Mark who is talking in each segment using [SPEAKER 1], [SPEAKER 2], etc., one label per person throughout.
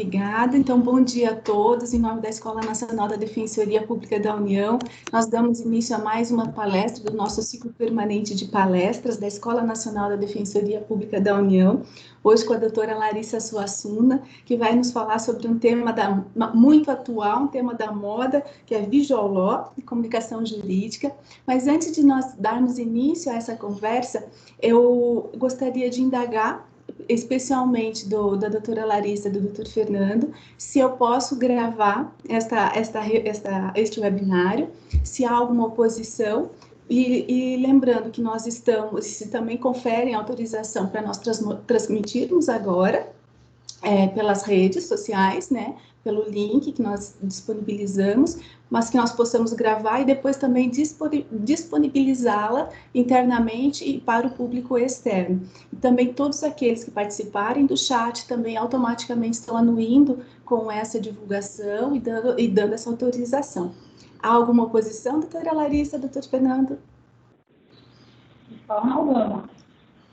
[SPEAKER 1] Obrigada. Então, bom dia a todos. Em nome da Escola Nacional da Defensoria Pública da União, nós damos início a mais uma palestra do nosso ciclo permanente de palestras da Escola Nacional da Defensoria Pública da União, hoje com a doutora Larissa Suassuna, que vai nos falar sobre um tema muito atual, um tema da moda, que é Visual Law e comunicação jurídica. Mas antes de nós darmos início a essa conversa, eu gostaria de indagar especialmente da doutora Larissa e do doutor Fernando, se eu posso gravar este webinário, se há alguma oposição, e lembrando que nós estamos, se também conferem autorização para nós transmitirmos agora, pelas redes sociais, né, pelo link que nós disponibilizamos, mas que nós possamos gravar e depois também disponibilizá-la internamente e para o público externo. E também todos aqueles que participarem do chat também automaticamente estão anuindo com essa divulgação e dando essa autorização. Há alguma oposição, doutora Larissa, doutor Fernando?
[SPEAKER 2] De forma alguma.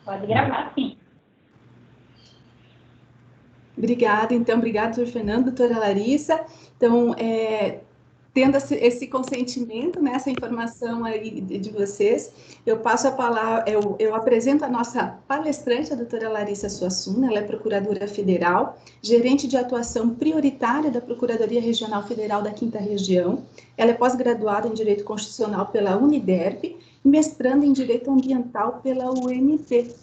[SPEAKER 2] Pode gravar, sim.
[SPEAKER 1] Obrigada, então, obrigada, doutor Fernando, doutora Larissa. Então, tendo esse consentimento, né, essa informação aí de vocês, eu passo a palavra, eu apresento a nossa palestrante, a doutora Larissa Suassuna. Ela é procuradora federal, gerente de atuação prioritária da Procuradoria Regional Federal da 5ª Região. Ela é pós-graduada em Direito Constitucional pela Uniderp e mestranda em Direito Ambiental pela UNP,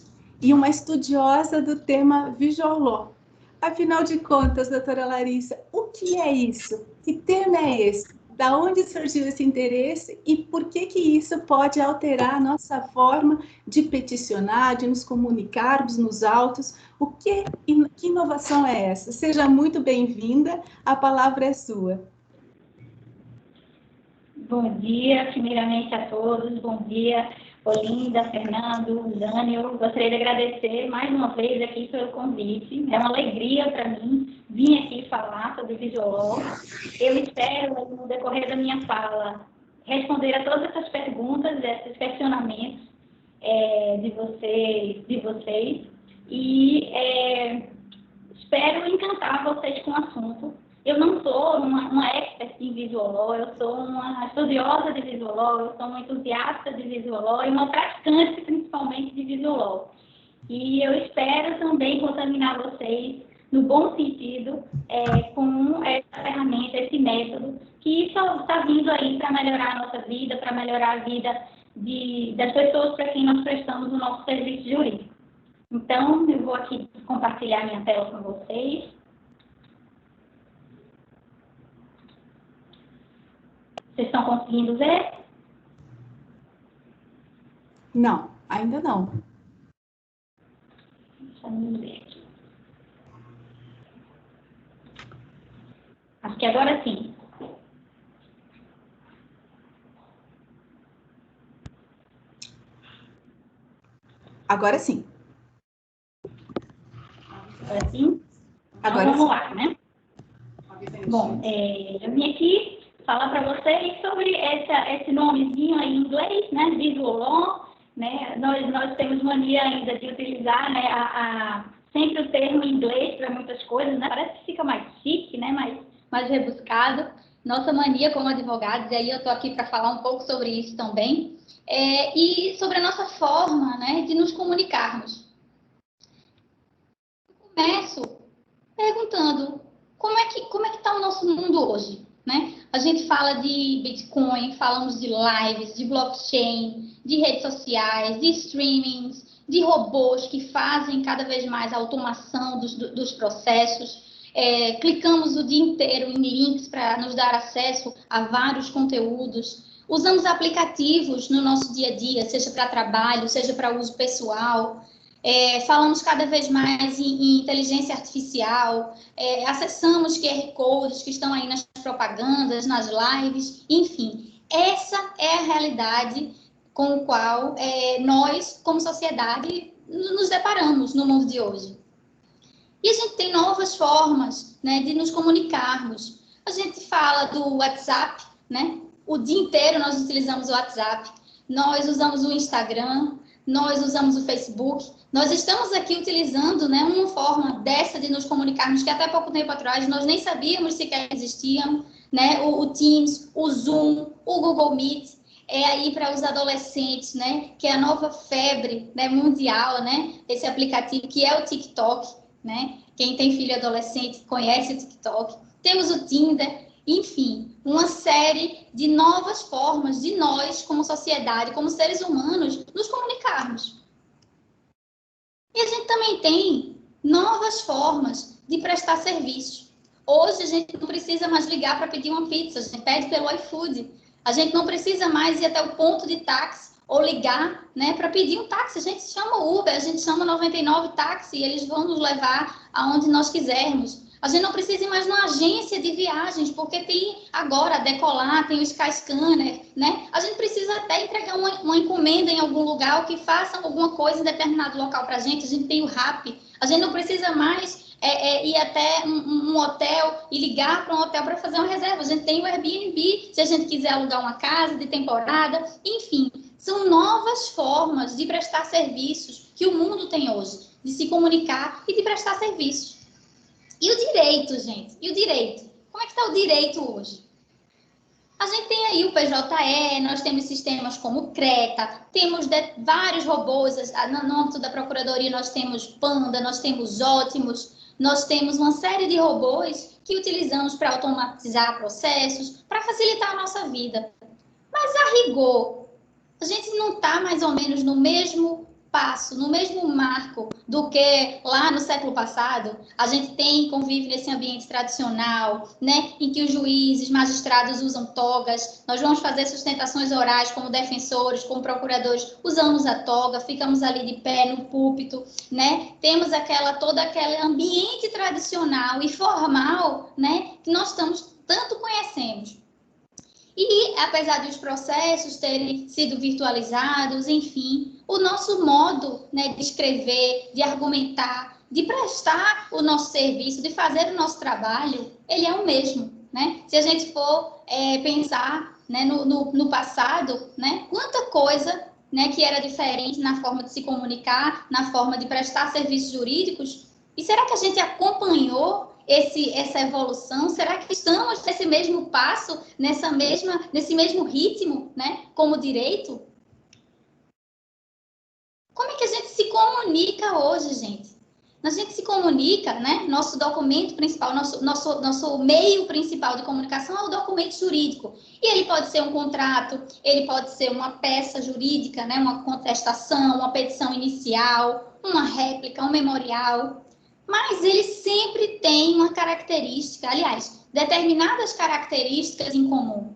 [SPEAKER 1] e uma estudiosa do tema Visual Law. Afinal de contas, doutora Larissa, o que é isso? Que tema é esse? Da onde surgiu esse interesse e por que isso pode alterar a nossa forma de peticionar, de nos comunicarmos nos autos? Que inovação é essa? Seja muito bem-vinda, a palavra é sua.
[SPEAKER 2] Bom dia, primeiramente a todos. Bom dia, Olinda, Fernando, Jânio. Gostaria de agradecer mais uma vez aqui pelo convite. É uma alegria para mim vir aqui falar sobre Visual Law. Eu espero, no decorrer da minha fala, responder a todas essas perguntas, esses questionamentos de vocês. E espero encantar vocês com o assunto. Eu não sou uma expert em Visual Law, eu sou uma estudiosa de Visual Law, eu sou uma entusiasta de Visual Law e uma praticante, principalmente, de Visual Law. E eu espero também contaminar vocês, no bom sentido, com essa ferramenta, esse método, que está vindo aí para melhorar a nossa vida, para melhorar a vida das pessoas para quem nós prestamos o nosso serviço jurídico. Então, eu vou aqui compartilhar minha tela com vocês. Vocês estão conseguindo ver?
[SPEAKER 1] Não, ainda não.
[SPEAKER 2] Deixa eu ver aqui. Acho que agora sim.
[SPEAKER 1] Agora sim.
[SPEAKER 2] Agora sim?
[SPEAKER 1] Agora
[SPEAKER 2] então, vamos
[SPEAKER 1] sim.
[SPEAKER 2] lá, né? Bom, eu vim aqui falar para vocês sobre esse nomezinho aí em inglês, né? Visual Law, né? Nós temos mania ainda de utilizar, né, sempre o termo em inglês para muitas coisas, né? Parece que fica mais chique, né? Mais rebuscado. Nossa mania como advogados, e aí eu estou aqui para falar um pouco sobre isso também, e sobre a nossa forma, né, de nos comunicarmos. Eu começo perguntando como é que está o nosso mundo hoje, né? A gente fala de Bitcoin, falamos de lives, de blockchain, de redes sociais, de streamings, de robôs que fazem cada vez mais a automação dos processos. Clicamos o dia inteiro em links para nos dar acesso a vários conteúdos. Usamos aplicativos no nosso dia a dia, seja para trabalho, seja para uso pessoal. Falamos cada vez mais em inteligência artificial, acessamos QR Codes que estão aí nas propagandas, nas lives, enfim. Essa é a realidade com a qual nós, como sociedade, nos deparamos no mundo de hoje. E a gente tem novas formas, né, de nos comunicarmos. A gente fala do WhatsApp, né? O dia inteiro nós utilizamos o WhatsApp. Nós usamos o Instagram, nós usamos o Facebook, nós estamos aqui utilizando, né, uma forma dessa de nos comunicarmos que até pouco tempo atrás nós nem sabíamos sequer existiam, né, o Teams, o Zoom, o Google Meet, aí para os adolescentes, né, que é a nova febre, né, mundial, né, esse aplicativo que é o TikTok, né, quem tem filho adolescente conhece o TikTok, temos o Tinder, enfim, uma série de novas formas de nós, como sociedade, como seres humanos, nos comunicarmos. E a gente também tem novas formas de prestar serviços. Hoje a gente não precisa mais ligar para pedir uma pizza, a gente pede pelo iFood. A gente não precisa mais ir até o ponto de táxi ou ligar, né, para pedir um táxi. A gente chama o Uber, a gente chama 99 táxi e eles vão nos levar aonde nós quisermos. A gente não precisa ir mais numa agência de viagens, porque tem agora a Decolar, tem o Skyscanner, né? A gente precisa até entregar uma encomenda em algum lugar, ou que façam alguma coisa em determinado local para a gente tem o Rappi. A gente não precisa mais ir até um hotel e ligar para um hotel para fazer uma reserva. A gente tem o Airbnb, se a gente quiser alugar uma casa de temporada, enfim. São novas formas de prestar serviços que o mundo tem hoje, de se comunicar e de prestar serviços. E o direito, gente? E o direito? Como é que está o direito hoje? A gente tem aí o PJE, nós temos sistemas como o CRETA, temos vários robôs, no âmbito da Procuradoria nós temos Panda, nós temos Ótimos, nós temos uma série de robôs que utilizamos para automatizar processos, para facilitar a nossa vida. Mas, a rigor, a gente não está mais ou menos no mesmo passo, no mesmo marco do que lá no século passado. A gente convive nesse ambiente tradicional, né, em que os juízes, magistrados usam togas, nós vamos fazer sustentações orais como defensores, como procuradores, usamos a toga, ficamos ali de pé no púlpito, né, temos todo aquele ambiente tradicional e formal, né, que nós tanto conhecemos. E, apesar dos processos terem sido virtualizados, enfim, o nosso modo, né, de escrever, de argumentar, de prestar o nosso serviço, de fazer o nosso trabalho, ele é o mesmo, né? Se a gente for pensar, né, no passado, né, quanta coisa, né, que era diferente na forma de se comunicar, na forma de prestar serviços jurídicos, e será que a gente acompanhou essa evolução? Será que estamos nesse mesmo passo, nesse mesmo ritmo, né, como direito? Como é que a gente se comunica hoje, gente? A gente se comunica, né? Nosso documento principal, nosso meio principal de comunicação é o documento jurídico. E ele pode ser um contrato, ele pode ser uma peça jurídica, né? Uma contestação, uma petição inicial, uma réplica, um memorial. Mas ele sempre tem uma característica, aliás, determinadas características em comum.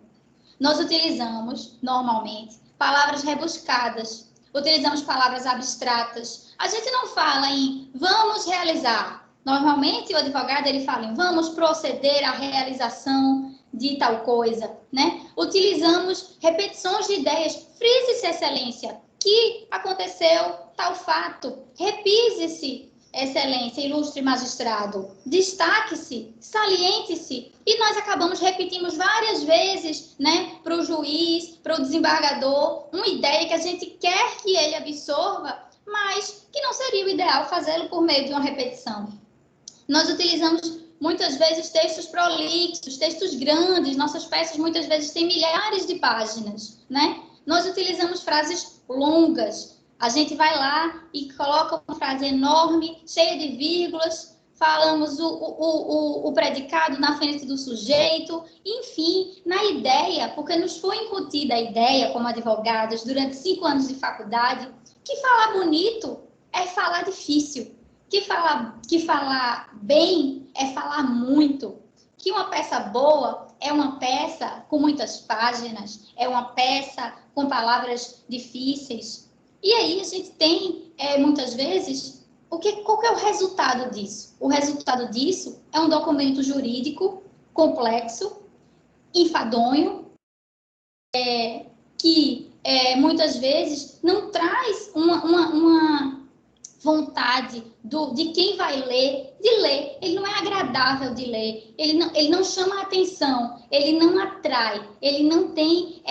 [SPEAKER 2] Nós utilizamos, normalmente, palavras rebuscadas, utilizamos palavras abstratas. A gente não fala em vamos realizar. Normalmente, o advogado ele fala em vamos proceder à realização de tal coisa, né? Utilizamos repetições de ideias. Frise-se, excelência, que aconteceu tal fato. Repise-se, excelência, ilustre magistrado, destaque-se, saliente-se, e nós acabamos repetindo várias vezes, né, para o juiz, para o desembargador, uma ideia que a gente quer que ele absorva, mas que não seria o ideal fazê-lo por meio de uma repetição. Nós utilizamos muitas vezes textos prolixos, textos grandes, nossas peças muitas vezes têm milhares de páginas, né? Nós utilizamos frases longas. A gente vai lá e coloca uma frase enorme, cheia de vírgulas, falamos o predicado na frente do sujeito, enfim, na ideia, porque nos foi incutida a ideia, como advogados, durante 5 anos de faculdade, que falar bonito é falar difícil, que falar bem é falar muito, que uma peça boa é uma peça com muitas páginas, é uma peça com palavras difíceis. E aí a gente tem, muitas vezes, qual que é o resultado disso? O resultado disso é um documento jurídico complexo, enfadonho, que muitas vezes não traz uma vontade de quem vai ler, de ler. Ele não é agradável de ler, ele não chama a atenção, ele não atrai, ele não tem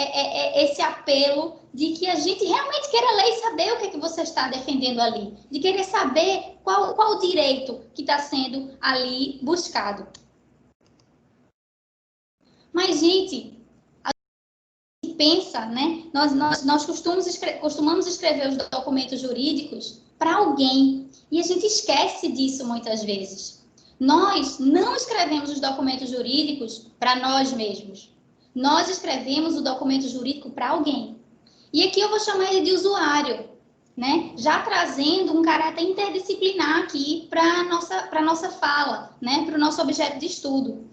[SPEAKER 2] esse apelo de que a gente realmente queira ler e saber o que é que você está defendendo ali, de querer saber qual o direito que está sendo ali buscado. Mas, gente, pensa, né? Nós costumamos escrever os documentos jurídicos para alguém e a gente esquece disso muitas vezes. Nós não escrevemos os documentos jurídicos para nós mesmos. Nós escrevemos o documento jurídico para alguém. E aqui eu vou chamar ele de usuário, né? Já trazendo um caráter interdisciplinar aqui para a nossa fala, né? Para o nosso objeto de estudo.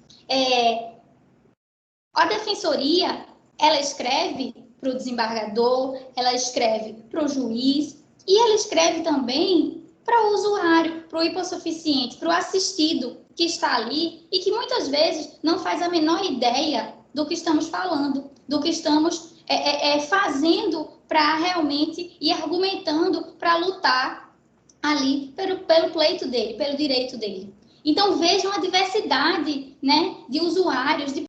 [SPEAKER 2] A defensoria, ela escreve para o desembargador, ela escreve para o juiz e ela escreve também para o usuário, para o hipossuficiente, para o assistido que está ali e que muitas vezes não faz a menor ideia do que estamos falando, do que estamos fazendo para realmente ir argumentando para lutar ali pelo pleito dele, pelo direito dele. Então, vejam a diversidade, né, de usuários, de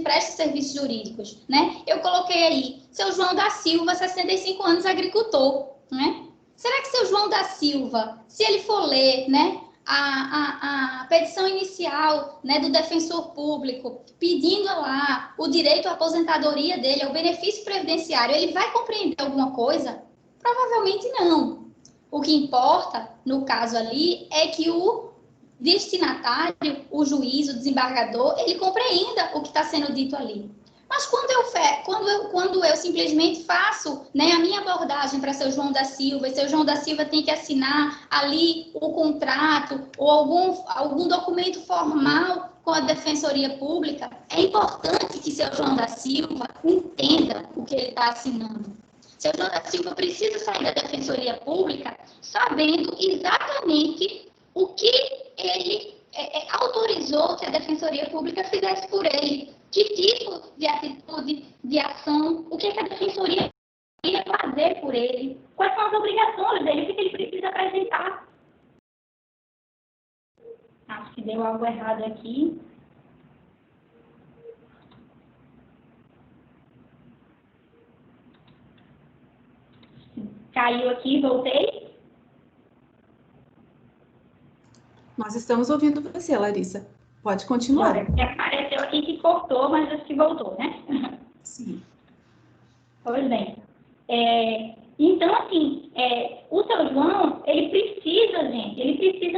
[SPEAKER 2] prestam serviços jurídicos, né? Eu coloquei aí, seu João da Silva, 65 anos, agricultor, né? Será que seu João da Silva, se ele for ler, né, a petição inicial, né, do defensor público, pedindo lá o direito à aposentadoria dele, ao benefício previdenciário, ele vai compreender alguma coisa? Provavelmente não. O que importa, no caso ali, é que o destinatário, o juiz, o desembargador, ele compreenda o que está sendo dito ali. Mas quando eu simplesmente faço, né, a minha abordagem para seu João da Silva, e seu João da Silva tem que assinar ali o contrato ou algum documento formal com a Defensoria Pública, é importante que seu João da Silva entenda o que ele está assinando. Seu João da Silva precisa sair da Defensoria Pública sabendo exatamente o que ele autorizou que a Defensoria Pública fizesse por ele, que tipo de atitude, de ação, o que a Defensoria ia fazer por ele, quais são as obrigações dele, o que ele precisa apresentar. Acho que deu algo errado aqui. Caiu aqui, voltei.
[SPEAKER 1] Nós estamos ouvindo você, Larissa. Pode continuar.
[SPEAKER 2] Olha, apareceu aqui que cortou, mas acho que voltou, né?
[SPEAKER 1] Sim.
[SPEAKER 2] Pois bem. Então, assim, o seu João, ele precisa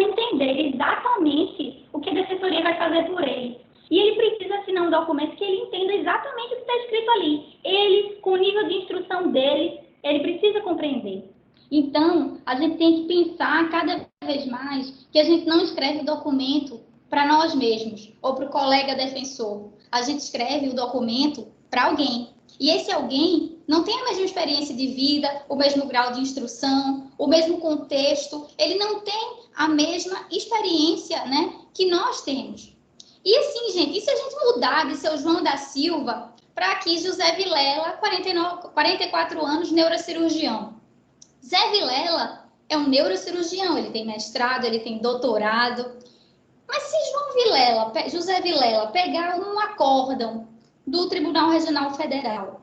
[SPEAKER 2] entender exatamente o que a Defensoria vai fazer por ele. E ele precisa assinar um documento que ele entenda exatamente o que está escrito ali. Ele, com o nível de instrução dele, ele precisa compreender. Então, a gente tem que pensar cada vez mais que a gente não escreve o documento para nós mesmos ou para o colega defensor. A gente escreve o documento para alguém. E esse alguém não tem a mesma experiência de vida, o mesmo grau de instrução, o mesmo contexto. Ele não tem a mesma experiência, né, que nós temos. E assim, gente, e se a gente mudar de seu João da Silva para aqui José Vilela, 44 anos, neurocirurgião? Zé Vilela é um neurocirurgião, ele tem mestrado, ele tem doutorado. Mas se José Vilela pegar um acórdão do Tribunal Regional Federal,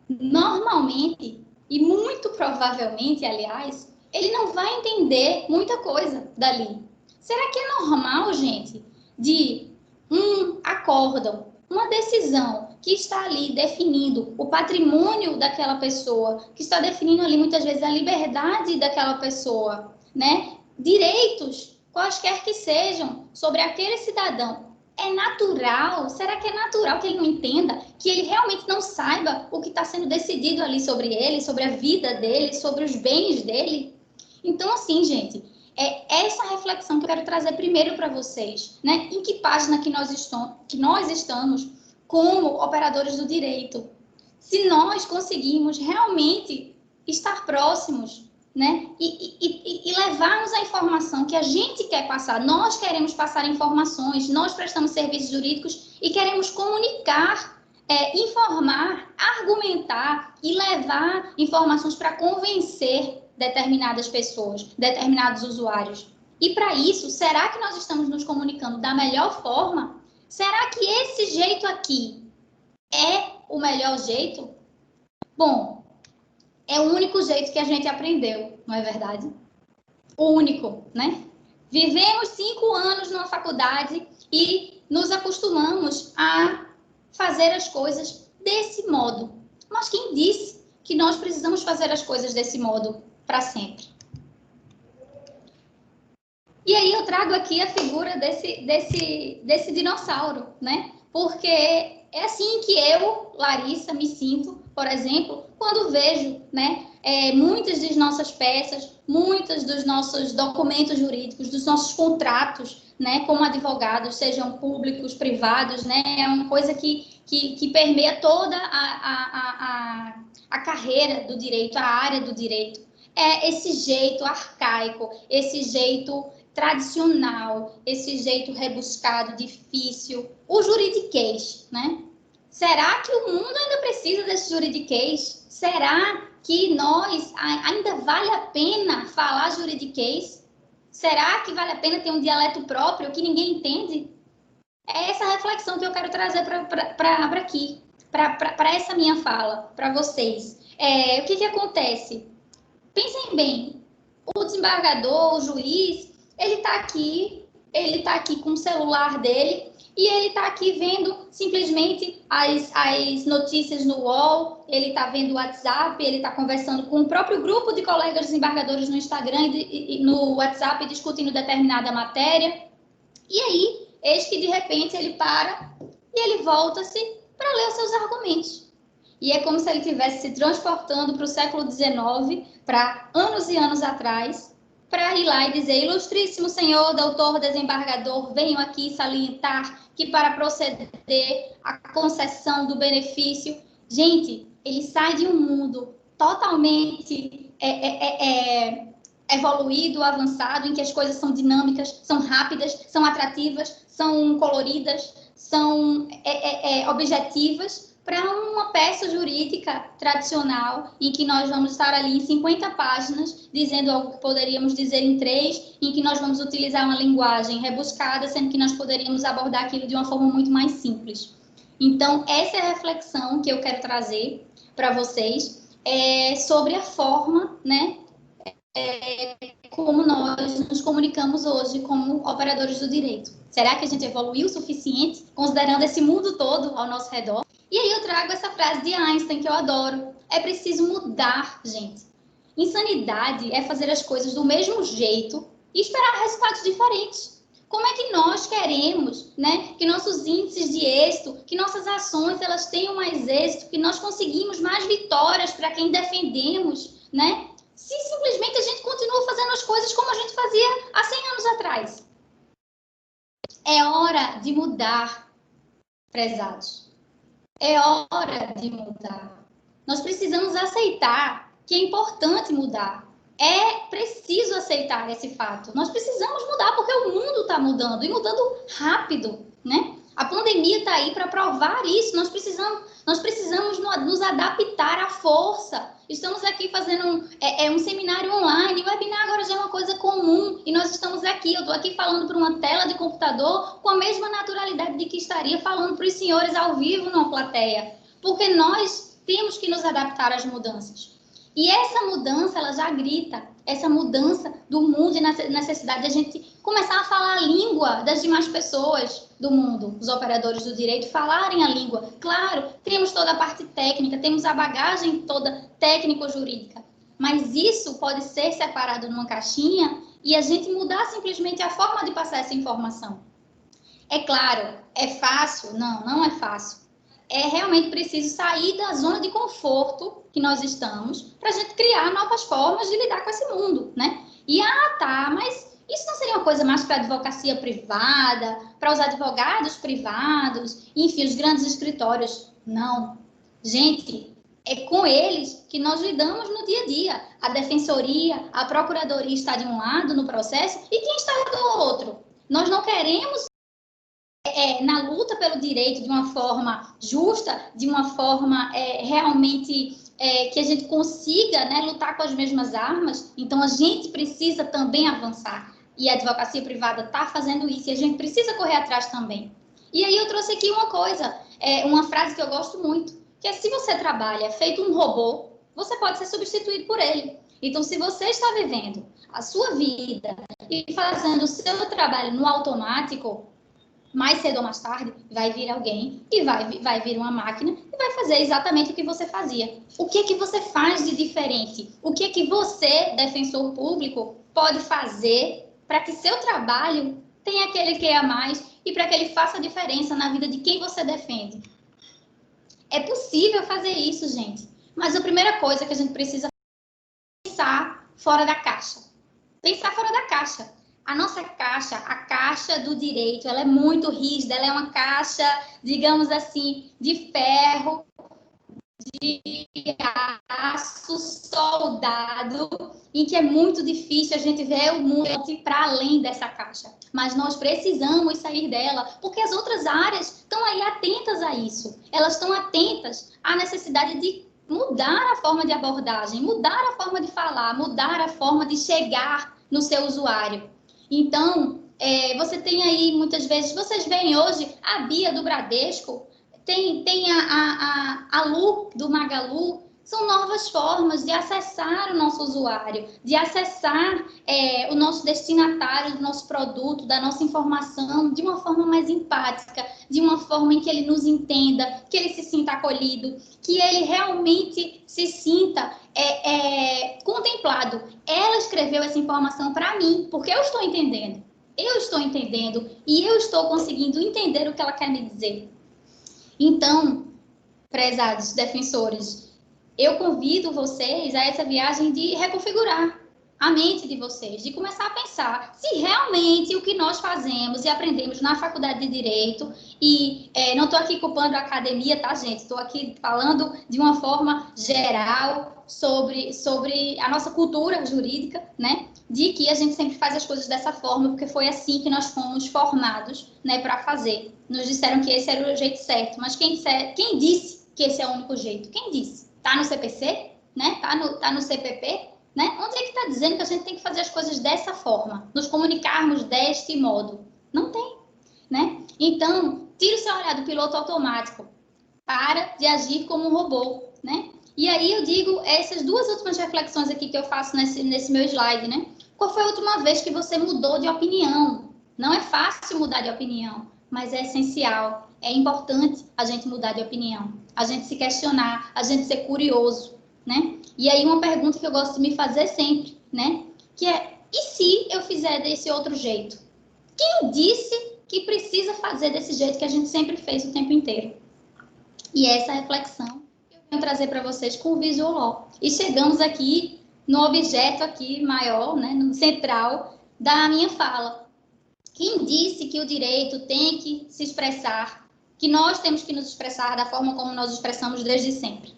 [SPEAKER 2] normalmente, e muito provavelmente, aliás, ele não vai entender muita coisa dali. Será que é normal, gente, de um acórdão, uma decisão que está ali definindo o patrimônio daquela pessoa, que está definindo ali muitas vezes a liberdade daquela pessoa, né? Direitos, quaisquer que sejam, sobre aquele cidadão. É natural? Será que é natural que ele não entenda, que ele realmente não saiba o que está sendo decidido ali sobre ele, sobre a vida dele, sobre os bens dele? Então, assim, gente, é essa reflexão que eu quero trazer primeiro para vocês, né? Em que página que nós estamos como operadores do direito? Se nós conseguimos realmente estar próximos, né? E levarmos a informação que a gente quer passar. Nós queremos passar informações, nós prestamos serviços jurídicos e queremos comunicar, informar, argumentar e levar informações para convencer determinadas pessoas, determinados usuários. E para isso, será que nós estamos nos comunicando da melhor forma? Será que esse jeito aqui é o melhor jeito? Bom, é o único jeito que a gente aprendeu, não é verdade? O único, né? Vivemos 5 anos numa faculdade e nos acostumamos a fazer as coisas desse modo. Mas quem disse que nós precisamos fazer as coisas desse modo para sempre? E aí eu trago aqui a figura desse dinossauro, né? Porque é assim que eu, Larissa, me sinto, por exemplo, quando vejo, né, muitas das nossas peças, muitos dos nossos documentos jurídicos, dos nossos contratos, né, como advogados, sejam públicos, privados, né, é uma coisa que permeia toda a carreira do direito, a área do direito. É esse jeito arcaico, esse jeito tradicional, esse jeito rebuscado, difícil, o juridiquês, né? Será que o mundo ainda precisa desse juridiquês? Será que nós ainda vale a pena falar juridiquês? Será que vale a pena ter um dialeto próprio que ninguém entende? É essa reflexão que eu quero trazer para aqui, para essa minha fala, para vocês. O que acontece? Pensem bem, o desembargador, o juiz, ele está aqui com o celular dele e ele está aqui vendo simplesmente as notícias no UOL, ele está vendo o WhatsApp, ele está conversando com o próprio grupo de colegas desembargadores no Instagram e no WhatsApp discutindo determinada matéria. E aí, eis que de repente ele para e ele volta-se para ler os seus argumentos. E é como se ele estivesse se transportando para o século XIX, para anos e anos atrás, para ir lá e dizer: ilustríssimo senhor, doutor desembargador, venho aqui salientar que para proceder à concessão do benefício... Gente, ele sai de um mundo totalmente evoluído, avançado, em que as coisas são dinâmicas, são rápidas, são atrativas, são coloridas, são objetivas, para uma peça jurídica tradicional, em que nós vamos estar ali em 50 páginas, dizendo algo que poderíamos dizer em 3, em que nós vamos utilizar uma linguagem rebuscada, sendo que nós poderíamos abordar aquilo de uma forma muito mais simples. Então, essa é a reflexão que eu quero trazer para vocês, sobre a forma, né, como nós nos comunicamos hoje como operadores do direito. Será que a gente evoluiu o suficiente, considerando esse mundo todo ao nosso redor? E aí eu trago essa frase de Einstein, que eu adoro. É preciso mudar, gente. Insanidade é fazer as coisas do mesmo jeito e esperar resultados diferentes. Como é que nós queremos, né, que nossos índices de êxito, que nossas ações elas tenham mais êxito, que nós conseguimos mais vitórias para quem defendemos, né? Se simplesmente a gente continua fazendo as coisas como a gente fazia há 100 anos atrás. É hora de mudar, prezados. É hora de mudar. Nós precisamos aceitar que é importante mudar. É preciso aceitar esse fato. Nós precisamos mudar porque o mundo está mudando e mudando rápido, né? A pandemia está aí para provar isso. Nós precisamos nos adaptar à força. Estamos aqui fazendo um seminário online. O webinar agora já é uma coisa comum. E nós estamos aqui. Eu estou aqui falando para uma tela de computador com a mesma naturalidade de que estaria falando para os senhores ao vivo numa plateia. Porque nós temos que nos adaptar às mudanças. E essa mudança, ela já grita. Essa mudança do mundo e necessidade de a gente começar a falar a língua das demais pessoas do mundo, os operadores do direito, falarem a língua. Claro, temos toda a parte técnica, temos a bagagem toda técnico-jurídica, mas isso pode ser separado numa caixinha e a gente mudar simplesmente a forma de passar essa informação. É claro, é fácil? Não, não é fácil. É realmente preciso sair da zona de conforto que nós estamos para a gente criar novas formas de lidar com esse mundo, né? E, mas isso não seria uma coisa mais para a advocacia privada, para os advogados privados, enfim, os grandes escritórios? Não. Gente, é com eles que nós lidamos no dia a dia. A defensoria, a procuradoria está de um lado no processo e quem está do outro? Nós não queremos na luta pelo direito de uma forma justa, de uma forma realmente que a gente consiga, né, lutar com as mesmas armas, então a gente precisa também avançar. E a advocacia privada está fazendo isso, e a gente precisa correr atrás também. E aí eu trouxe aqui uma coisa, uma frase que eu gosto muito, que é: se você trabalha feito um robô, você pode ser substituído por ele. Então, se você está vivendo a sua vida e fazendo o seu trabalho no automático, mais cedo ou mais tarde, vai vir alguém e vai vir uma máquina e vai fazer exatamente o que você fazia. O que é que você faz de diferente? O que é que você, defensor público, pode fazer para que seu trabalho tenha aquele que é a mais e para que ele faça diferença na vida de quem você defende? É possível fazer isso, gente. Mas a primeira coisa que a gente precisa pensar fora da caixa. Pensar fora da caixa. A nossa caixa, a caixa do direito, ela é muito rígida, ela é uma caixa, digamos assim, de ferro, de aço soldado, em que é muito difícil a gente ver o mundo para além dessa caixa. Mas nós precisamos sair dela, porque as outras áreas estão aí atentas a isso. Elas estão atentas à necessidade de mudar a forma de abordagem, mudar a forma de falar, mudar a forma de chegar no seu usuário. Então, você tem aí, muitas vezes, vocês veem hoje a Bia do Bradesco, tem a Lu do Magalu. São novas formas de acessar o nosso usuário, de acessar o nosso destinatário do nosso produto, da nossa informação, de uma forma mais empática, de uma forma em que ele nos entenda, que ele se sinta acolhido, que ele realmente se sinta contemplado. Ela escreveu essa informação para mim, porque eu estou entendendo. Eu estou entendendo e eu estou conseguindo entender o que ela quer me dizer. Então, prezados defensores, eu convido vocês a essa viagem de reconfigurar a mente de vocês, de começar a pensar se realmente o que nós fazemos e aprendemos na faculdade de Direito, e não estou aqui culpando a academia, tá, gente? Estou aqui falando de uma forma geral sobre a nossa cultura jurídica, né? De que a gente sempre faz as coisas dessa forma, porque foi assim que nós fomos formados, né, para fazer. Nos disseram que esse era o jeito certo, mas quem disse que esse é o único jeito? Quem disse? Tá no CPC? Né? Tá no CPP? Né? Onde é que está dizendo que a gente tem que fazer as coisas dessa forma? Nos comunicarmos deste modo? Não tem, né? Então, tira o seu olhar do piloto automático. Para de agir como um robô, né? E aí eu digo essas duas últimas reflexões aqui que eu faço nesse meu slide, né? Qual foi a última vez que você mudou de opinião? Não é fácil mudar de opinião, mas é essencial. É importante a gente mudar de opinião, a gente se questionar, a gente ser curioso, né? E aí uma pergunta que eu gosto de me fazer sempre, né? Que é: e se eu fizer desse outro jeito? Quem disse que precisa fazer desse jeito que a gente sempre fez o tempo inteiro? E essa reflexão eu venho trazer para vocês com o Visual Law. E chegamos aqui no objeto aqui maior, né? No central da minha fala. Quem disse que o direito tem que se expressar, que nós temos que nos expressar da forma como nós expressamos desde sempre?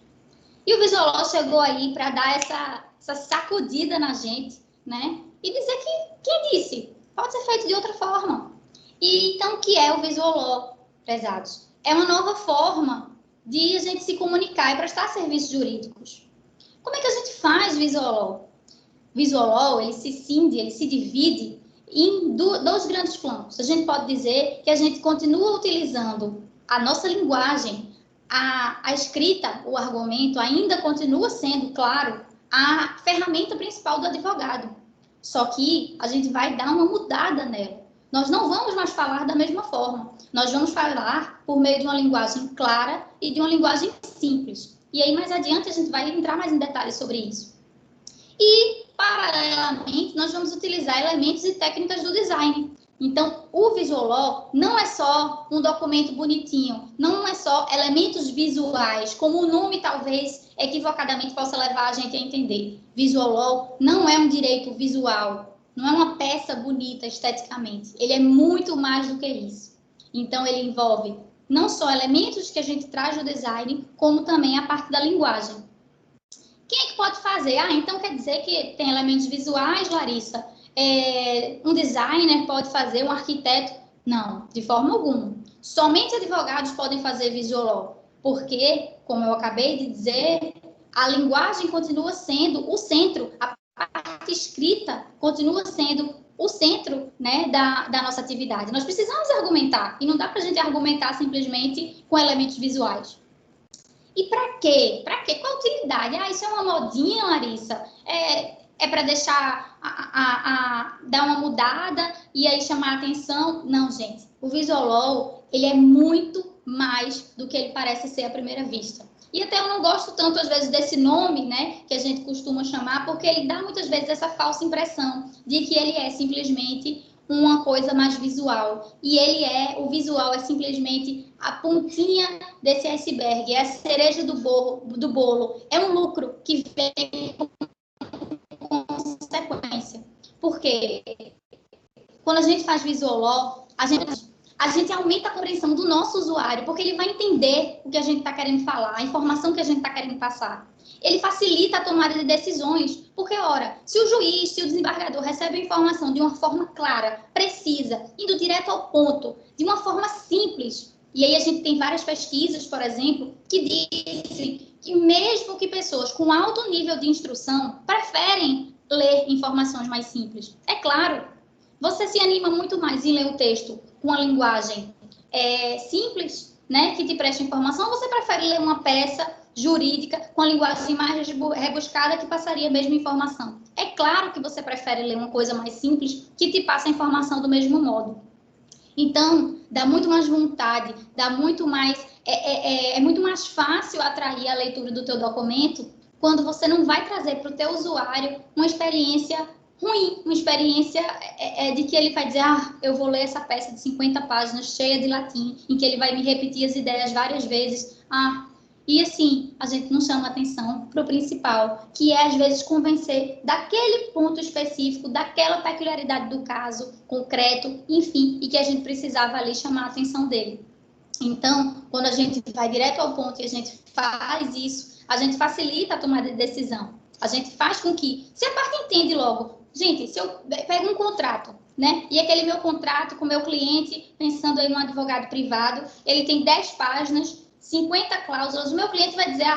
[SPEAKER 2] E o Visual Law chegou aí para dar essa sacudida na gente, né? E dizer que quem disse? Pode ser feito de outra forma. E então, o que é o Visual Law, prezados? É uma nova forma de a gente se comunicar e prestar serviços jurídicos. Como é que a gente faz Visual Law? Visual Law, ele se divide em dois grandes flancos. A gente pode dizer que a gente continua utilizando a nossa linguagem, a escrita, o argumento ainda continua sendo, claro, a ferramenta principal do advogado. Só que a gente vai dar uma mudada nela. Nós não vamos mais falar da mesma forma. Nós vamos falar por meio de uma linguagem clara e de uma linguagem simples. E aí, mais adiante, a gente vai entrar mais em detalhes sobre isso. E, paralelamente, nós vamos utilizar elementos e técnicas do design. Então, o Visual Law não é só um documento bonitinho, não é só elementos visuais, como o nome talvez equivocadamente possa levar a gente a entender. Visual Law não é um direito visual, não é uma peça bonita esteticamente. Ele é muito mais do que isso. Então, ele envolve não só elementos que a gente traz do design, como também a parte da linguagem. Quem é que pode fazer? Então quer dizer que tem elementos visuais, Larissa? Um designer pode fazer, um arquiteto? Não, de forma alguma. Somente advogados podem fazer Visual Law, porque, como eu acabei de dizer, A linguagem continua sendo o centro, a parte escrita continua sendo o centro, né, da nossa atividade. Nós precisamos argumentar, e não dá para a gente argumentar simplesmente com elementos visuais. E para quê? Para quê? Qual a utilidade? Ah, isso é uma modinha, Larissa? É para deixar, dar uma mudada e aí chamar a atenção? Não, gente. O Visualol, ele é muito mais do que ele parece ser à primeira vista. E até eu não gosto tanto, às vezes, desse nome, né, que a gente costuma chamar, porque ele dá, muitas vezes, essa falsa impressão de que ele é simplesmente uma coisa mais visual. E o visual é simplesmente a pontinha desse iceberg, é a cereja do bolo. É um lucro que vem com consequência. Porque quando a gente faz Visualol, a gente aumenta a compreensão do nosso usuário, porque ele vai entender o que a gente está querendo falar, a informação que a gente está querendo passar. Ele facilita a tomada de decisões, porque, ora, se o juiz, se o desembargador recebe a informação de uma forma clara, precisa, indo direto ao ponto, de uma forma simples, e aí a gente tem várias pesquisas, por exemplo, que dizem que mesmo que pessoas com alto nível de instrução preferem ler informações mais simples. É claro, você se anima muito mais em ler o texto com a linguagem simples, né, que te presta informação, ou você prefere ler uma peça jurídica com a linguagem mais rebuscada que passaria a mesma informação? É claro que você prefere ler uma coisa mais simples que te passa a informação do mesmo modo. Então, dá muito mais vontade, dá muito mais, é muito mais fácil atrair a leitura do teu documento quando você não vai trazer para o teu usuário uma experiência ruim, uma experiência de que ele vai dizer, eu vou ler essa peça de 50 páginas cheia de latim, em que ele vai me repetir as ideias várias vezes, e assim, a gente não chama atenção para o principal, que é, às vezes, convencer daquele ponto específico, daquela peculiaridade do caso concreto, enfim, e que a gente precisava ali chamar a atenção dele. Então, quando a gente vai direto ao ponto e a gente faz isso, a gente facilita a tomada de decisão. A gente faz com que, se a parte entende logo, gente, se eu pego um contrato, né, e aquele meu contrato com o meu cliente, pensando aí no advogado privado, ele tem 10 páginas, 50 cláusulas, o meu cliente vai dizer,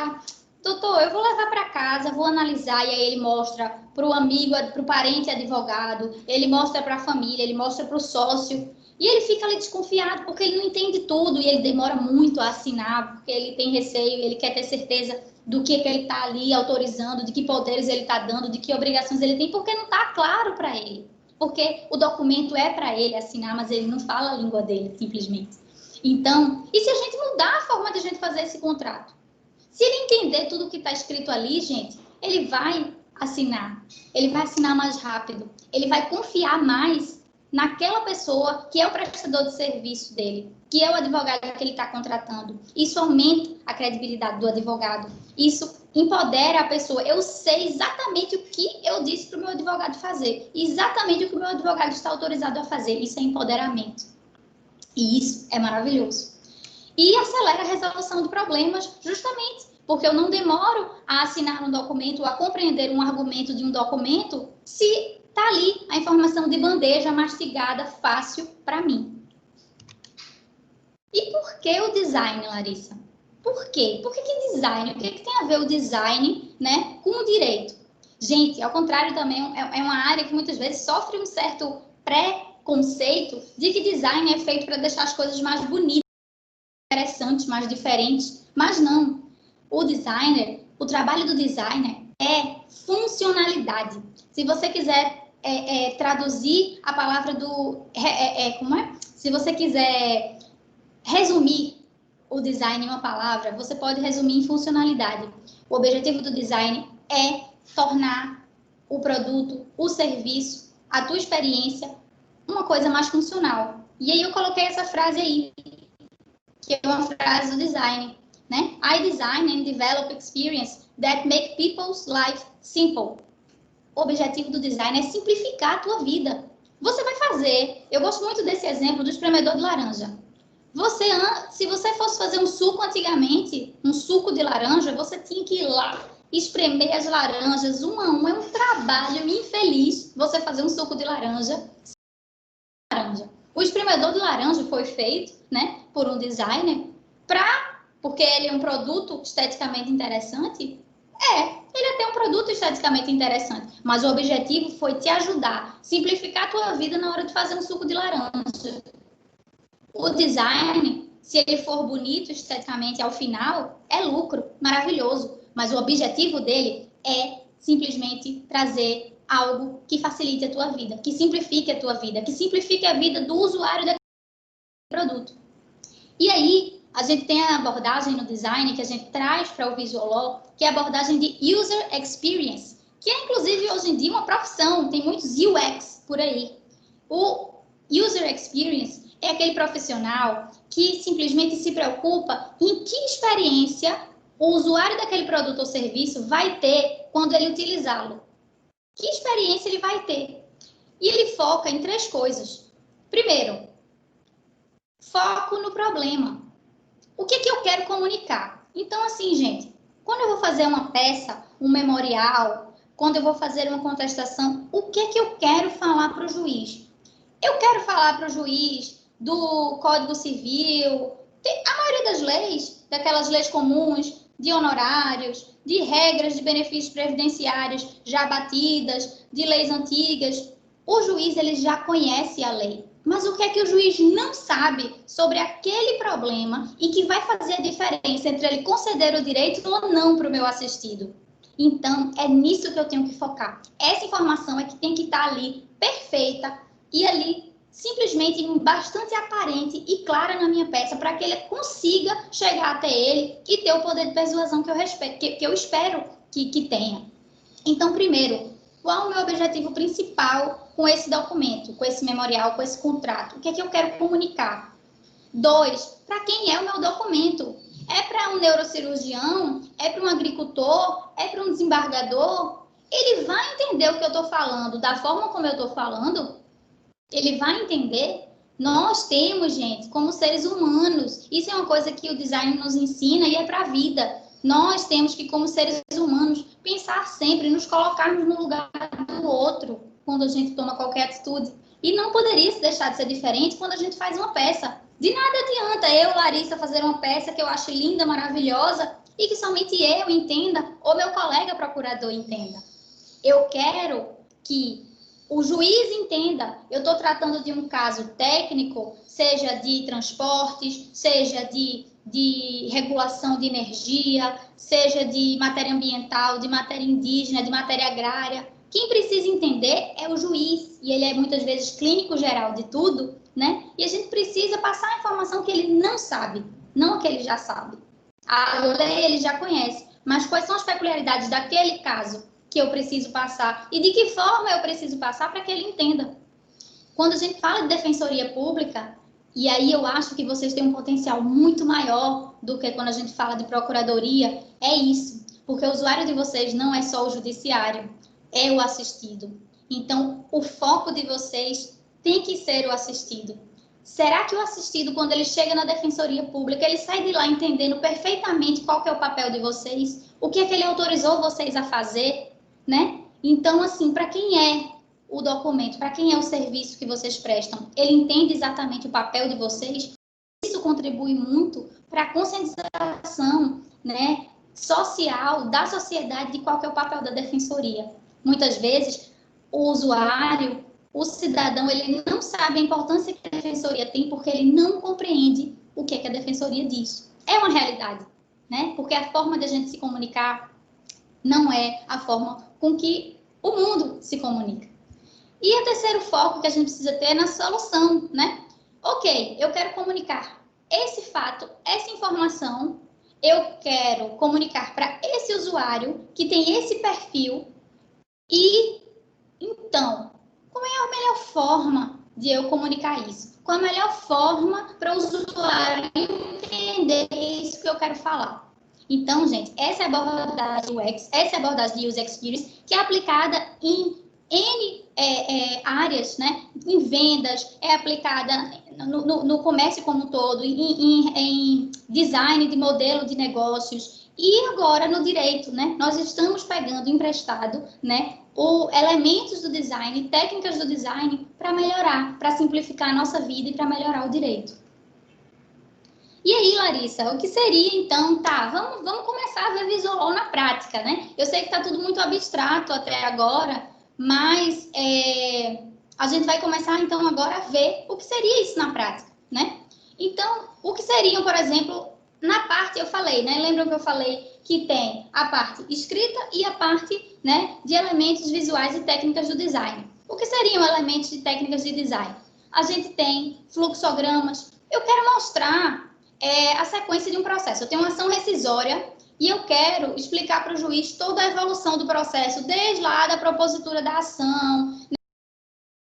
[SPEAKER 2] doutor, eu vou levar para casa, vou analisar, e aí ele mostra para o amigo, para o parente advogado, ele mostra para a família, ele mostra para o sócio, e ele fica ali desconfiado, porque ele não entende tudo, e ele demora muito a assinar, porque ele tem receio, ele quer ter certeza do que ele está ali autorizando, de que poderes ele está dando, de que obrigações ele tem, porque não está claro para ele. Porque o documento é para ele assinar, mas ele não fala a língua dele, simplesmente. Então, e se a gente mudar a forma de a gente fazer esse contrato? Se ele entender tudo o que está escrito ali, gente, ele vai assinar mais rápido, ele vai confiar mais naquela pessoa que é o prestador de serviço dele, que é o advogado que ele está contratando. Isso aumenta a credibilidade do advogado, isso empodera a pessoa. Eu sei exatamente o que eu disse para o meu advogado fazer, exatamente o que o meu advogado está autorizado a fazer. Isso é empoderamento. E isso é maravilhoso. E acelera a resolução de problemas, justamente porque eu não demoro a assinar um documento, a compreender um argumento de um documento, se está ali a informação de bandeja, mastigada, fácil para mim. E por que o design, Larissa? Por quê? Por que design? O que tem a ver o design, né, com o direito? Gente, ao contrário também, é uma área que muitas vezes sofre um certo preconceito de que design é feito para deixar as coisas mais bonitas, interessantes, mais diferentes, mas não. O trabalho do designer é funcionalidade. Se você quiser traduzir a palavra se você quiser resumir o design em uma palavra, você pode resumir em funcionalidade. O objetivo do design é tornar o produto, o serviço, a tua experiência, uma coisa mais funcional. E aí eu coloquei essa frase aí, que é uma frase do design, né? I design and develop experience that make people's life simple. O objetivo do design é simplificar a tua vida. Você vai fazer, eu gosto muito desse exemplo do espremedor de laranja. Se você fosse fazer um suco antigamente, um suco de laranja, você tinha que ir lá, espremer as laranjas uma a uma. É um trabalho infeliz você fazer um suco de laranja. O espremedor de laranja foi feito, né, por um designer porque ele é um produto esteticamente interessante, Ele até é um produto esteticamente interessante, mas o objetivo foi te ajudar, simplificar a tua vida na hora de fazer um suco de laranja. O design, se ele for bonito esteticamente ao final, é lucro, maravilhoso, mas o objetivo dele é simplesmente trazer algo que facilite a tua vida, que simplifique a tua vida, que simplifique a vida do usuário daquele produto. E aí, a gente tem a abordagem no design que a gente traz para o Visual Law, que é a abordagem de User Experience, que é, inclusive, hoje em dia uma profissão, tem muitos UX por aí. O User Experience é aquele profissional que simplesmente se preocupa em que experiência o usuário daquele produto ou serviço vai ter quando ele utilizá-lo. Que experiência ele vai ter? E ele foca em 3 coisas. Primeiro, foco no problema. O que eu quero comunicar? Então, assim, gente, quando eu vou fazer uma peça, um memorial, quando eu vou fazer uma contestação, o que eu quero falar para o juiz? Eu quero falar para o juiz do Código Civil, a maioria das leis, daquelas leis comuns, de honorários, de regras de benefícios previdenciários já batidas, de leis antigas. O juiz, ele já conhece a lei. Mas o que é que o juiz não sabe sobre aquele problema e que vai fazer a diferença entre ele conceder o direito ou não para o meu assistido? Então, é nisso que eu tenho que focar. Essa informação é que tem que estar ali, perfeita, e ali, simplesmente, bastante aparente e clara na minha peça, para que ele consiga chegar até ele e ter o poder de persuasão que eu espero que tenha. Então, primeiro, qual o meu objetivo principal com esse documento, com esse memorial, com esse contrato? O que é que eu quero comunicar? 2, para quem é o meu documento? É para um neurocirurgião? É para um agricultor? É para um desembargador? Ele vai entender o que eu estou falando da forma como eu estou falando? Ele vai entender? Nós temos, gente, como seres humanos, isso é uma coisa que o design nos ensina e é para a vida. Nós temos que, como seres humanos, pensar sempre, nos colocarmos no lugar do outro quando a gente toma qualquer atitude. E não poderia se deixar de ser diferente quando a gente faz uma peça. De nada adianta eu, Larissa, fazer uma peça que eu acho linda, maravilhosa, e que somente eu entenda ou meu colega procurador entenda. Eu quero que o juiz entenda, eu estou tratando de um caso técnico, seja de transportes, seja de regulação de energia, seja de matéria ambiental, de matéria indígena, de matéria agrária. Quem precisa entender é o juiz, e ele é muitas vezes clínico geral de tudo, né? E a gente precisa passar a informação que ele não sabe, não a que ele já sabe. A lei ele já conhece, mas quais são as peculiaridades daquele caso que eu preciso passar e de que forma eu preciso passar para que ele entenda. Quando a gente fala de defensoria pública, e aí eu acho que vocês têm um potencial muito maior do que quando a gente fala de procuradoria, é isso, porque o usuário de vocês não é só o judiciário, é o assistido. Então, o foco de vocês tem que ser o assistido. Será que o assistido, quando ele chega na defensoria pública, ele sai de lá entendendo perfeitamente qual que é o papel de vocês, o que é que ele autorizou vocês a fazer, né? Então, assim, para quem é o documento, para quem é o serviço que vocês prestam, ele entende exatamente o papel de vocês? Isso contribui muito para a conscientização, né, social da sociedade de qual que é o papel da defensoria. Muitas vezes, o usuário, o cidadão, ele não sabe a importância que a defensoria tem porque ele não compreende o que é que a defensoria diz. É uma realidade, né? Porque a forma de a gente se comunicar não é a forma com que o mundo se comunica. E o terceiro foco que a gente precisa ter é na solução, né? Ok, eu quero comunicar esse fato, essa informação, eu quero comunicar para esse usuário que tem esse perfil e, então, qual é a melhor forma de eu comunicar isso? Qual a melhor forma para o usuário entender isso que eu quero falar? Então, gente, essa é a abordagem do UX, essa é a abordagem de User Experience, que é aplicada em N áreas, né? Em vendas, é aplicada no comércio como um todo, em design de modelo de negócios e agora no direito, né? Nós estamos pegando emprestado, né? Elementos do design, técnicas do design para melhorar, para simplificar a nossa vida e para melhorar o direito. E aí, Larissa, o que seria, então, tá, vamos começar a ver visual na prática, né? Eu sei que está tudo muito abstrato até agora, mas a gente vai começar, então, agora a ver o que seria isso na prática, né? Então, o que seriam, por exemplo, na parte, eu falei, né? Lembram que eu falei que tem a parte escrita e a parte, né, de elementos visuais e técnicas do design. O que seriam elementos de técnicas de design? A gente tem fluxogramas. Eu quero mostrar a sequência de um processo. Eu tenho uma ação rescisória e eu quero explicar para o juiz toda a evolução do processo, desde lá da propositura da ação,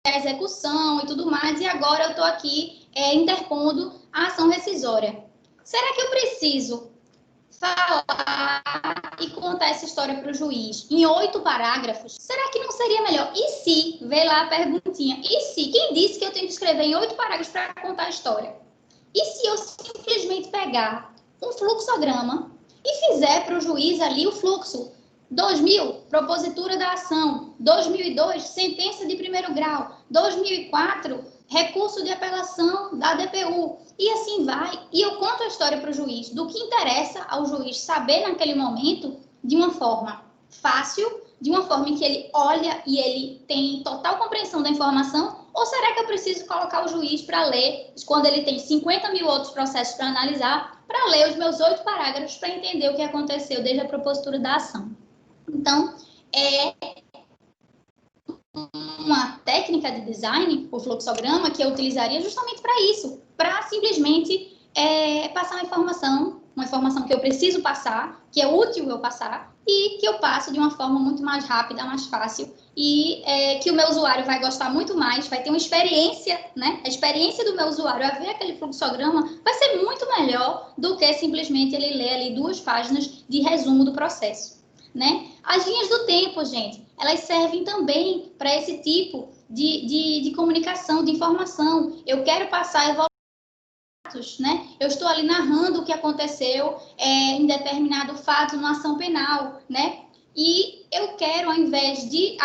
[SPEAKER 2] da execução e tudo mais, e agora eu estou aqui interpondo a ação rescisória. Será que eu preciso falar e contar essa história para o juiz em 8 parágrafos? Será que não seria melhor? E se, vê lá a perguntinha, e se, quem disse que eu tenho que escrever em 8 parágrafos para contar a história? E se eu simplesmente pegar um fluxograma e fizer para o juiz ali o fluxo? 2000, propositura da ação. 2002, sentença de primeiro grau. 2004, recurso de apelação da DPU. E assim vai. E eu conto a história para o juiz do que interessa ao juiz saber naquele momento de uma forma fácil, de uma forma em que ele olha e ele tem total compreensão da informação. Ou será que eu preciso colocar o juiz para ler, quando ele tem 50 mil outros processos para analisar, para ler os meus 8 parágrafos para entender o que aconteceu desde a propositura da ação? Então, é uma técnica de design, o fluxograma, que eu utilizaria justamente para isso, para simplesmente passar uma informação que eu preciso passar, que é útil eu passar, e que eu passo de uma forma muito mais rápida, mais fácil, e que o meu usuário vai gostar muito mais, vai ter uma experiência, né? A experiência do meu usuário a ver aquele fluxograma vai ser muito melhor do que simplesmente ele ler ali 2 páginas de resumo do processo, né? As linhas do tempo, gente, elas servem também para esse tipo de comunicação, de informação. Eu quero passar evoluções, né? Eu estou ali narrando o que aconteceu em determinado fato, numa ação penal, né? E eu quero, ao invés de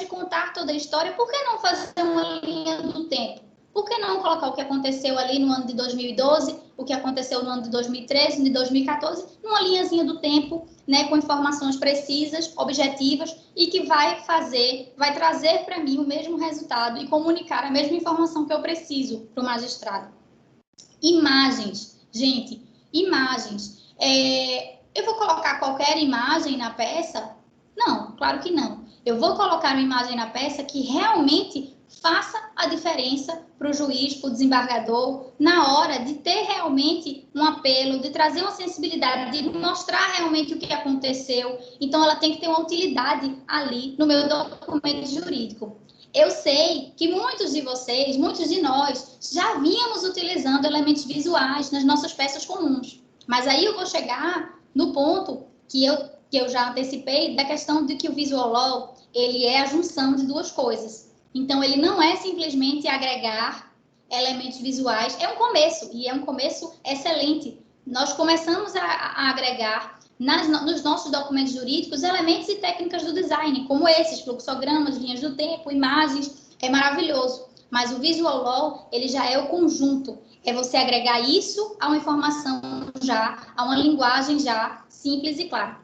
[SPEAKER 2] contar toda a história, por que não fazer uma linha do tempo? Por que não colocar o que aconteceu ali no ano de 2012, o que aconteceu no ano de 2013, no de 2014, numa linhazinha do tempo, né, com informações precisas, objetivas, e que vai trazer para mim o mesmo resultado e comunicar a mesma informação que eu preciso para o magistrado. Imagens, gente, imagens. Eu vou colocar qualquer imagem na peça? Não, claro que não. Eu vou colocar uma imagem na peça que realmente faça a diferença para o juiz, para o desembargador, na hora de ter realmente um apelo, de trazer uma sensibilidade, de mostrar realmente o que aconteceu. Então, ela tem que ter uma utilidade ali no meu documento jurídico. Eu sei que muitos de vocês, muitos de nós, já vínhamos utilizando elementos visuais nas nossas peças comuns. Mas aí eu vou chegar no ponto que eu já antecipei, da questão de que o Visual Law, ele é a junção de 2 coisas. Então, ele não é simplesmente agregar elementos visuais, é um começo, e é um começo excelente. Nós começamos a agregar nos nossos documentos jurídicos elementos e técnicas do design, como esses, fluxogramas, linhas do tempo, imagens, é maravilhoso. Mas o Visual Law, ele já é o conjunto, é você agregar isso a uma informação já, a uma linguagem já simples e clara.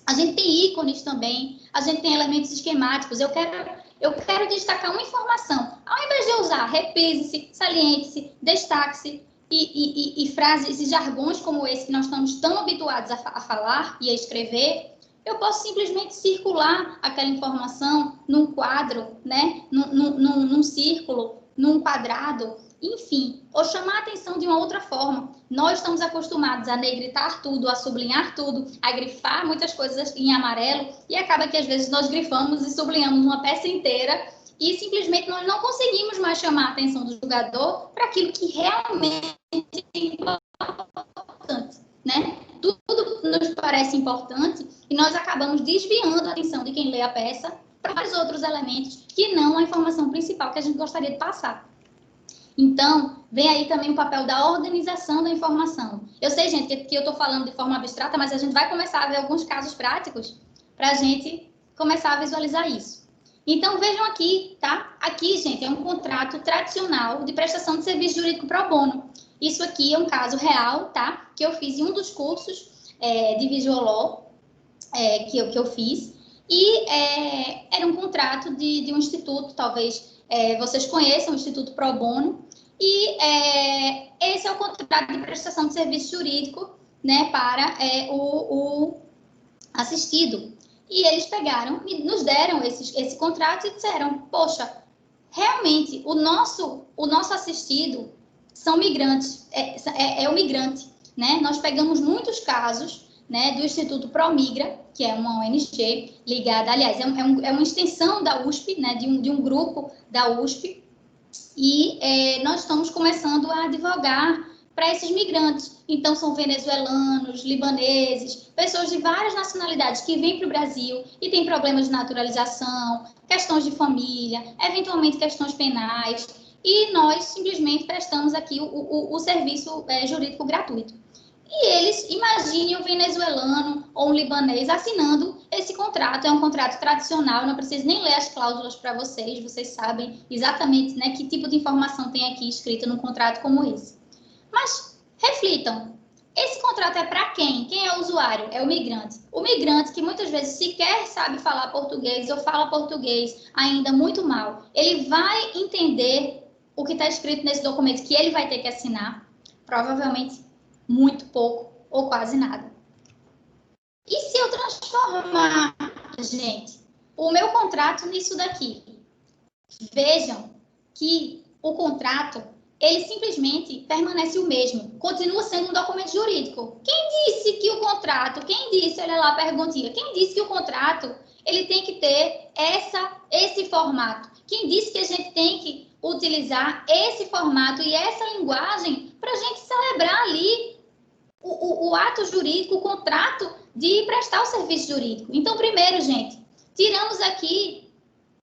[SPEAKER 2] A gente tem ícones também, a gente tem elementos esquemáticos. Eu quero destacar uma informação. Ao invés de usar reprise-se, saliente-se, destaque-se e frases e jargões como esse que nós estamos tão habituados a falar e a escrever, eu posso simplesmente circular aquela informação num quadro, né? num círculo, num quadrado, enfim, ou chamar a atenção de uma outra forma. Nós estamos acostumados a negritar tudo, a sublinhar tudo, a grifar muitas coisas em amarelo, e acaba que às vezes nós grifamos e sublinhamos uma peça inteira e simplesmente nós não conseguimos mais chamar a atenção do julgador para aquilo que realmente é importante, né? Tudo nos parece importante e nós acabamos desviando a atenção de quem lê a peça para vários outros elementos que não a informação principal que a gente gostaria de passar. Então, vem aí também o papel da organização da informação. Eu sei, gente, que eu estou falando de forma abstrata, mas a gente vai começar a ver alguns casos práticos para a gente começar a visualizar isso. Então, vejam aqui, tá? Aqui, gente, é um contrato tradicional de prestação de serviço jurídico pro bono. Isso aqui é um caso real, tá? Que eu fiz em um dos cursos de Visual Law que eu fiz. E era um contrato de um instituto, talvez vocês conheçam, o Instituto Pro Bono. E esse é o contrato de prestação de serviço jurídico, né, para o assistido. E eles pegaram e nos deram esse contrato e disseram, poxa, realmente, o nosso assistido são migrantes, é o migrante, né? Nós pegamos muitos casos, né, do Instituto Promigra, que é uma ONG ligada, aliás, é uma extensão da USP, né, de um grupo da USP, e nós estamos começando a advogar para esses migrantes. Então, são venezuelanos, libaneses, pessoas de várias nacionalidades que vêm para o Brasil e têm problemas de naturalização, questões de família, eventualmente questões penais, e nós simplesmente prestamos aqui o serviço jurídico gratuito. E eles, imaginem um venezuelano ou um libanês assinando esse contrato. É um contrato tradicional, não preciso nem ler as cláusulas para vocês sabem exatamente, né, que tipo de informação tem aqui escrita num contrato como esse. Mas reflitam, esse contrato é para quem? Quem é o usuário? É o migrante. O migrante que muitas vezes sequer sabe falar português ou fala português ainda muito mal, ele vai entender o que está escrito nesse documento que ele vai ter que assinar, provavelmente muito pouco ou quase nada. E se eu transformar, gente, o meu contrato nisso daqui? Vejam que o contrato, ele simplesmente permanece o mesmo, continua sendo um documento jurídico. Quem disse que o contrato, olha lá a perguntinha, quem disse que o contrato, ele tem que ter esse formato? Quem disse que a gente tem que utilizar esse formato e essa linguagem para a gente celebrar ali o ato jurídico, o contrato de prestar o serviço jurídico? Então, primeiro, gente, tiramos aqui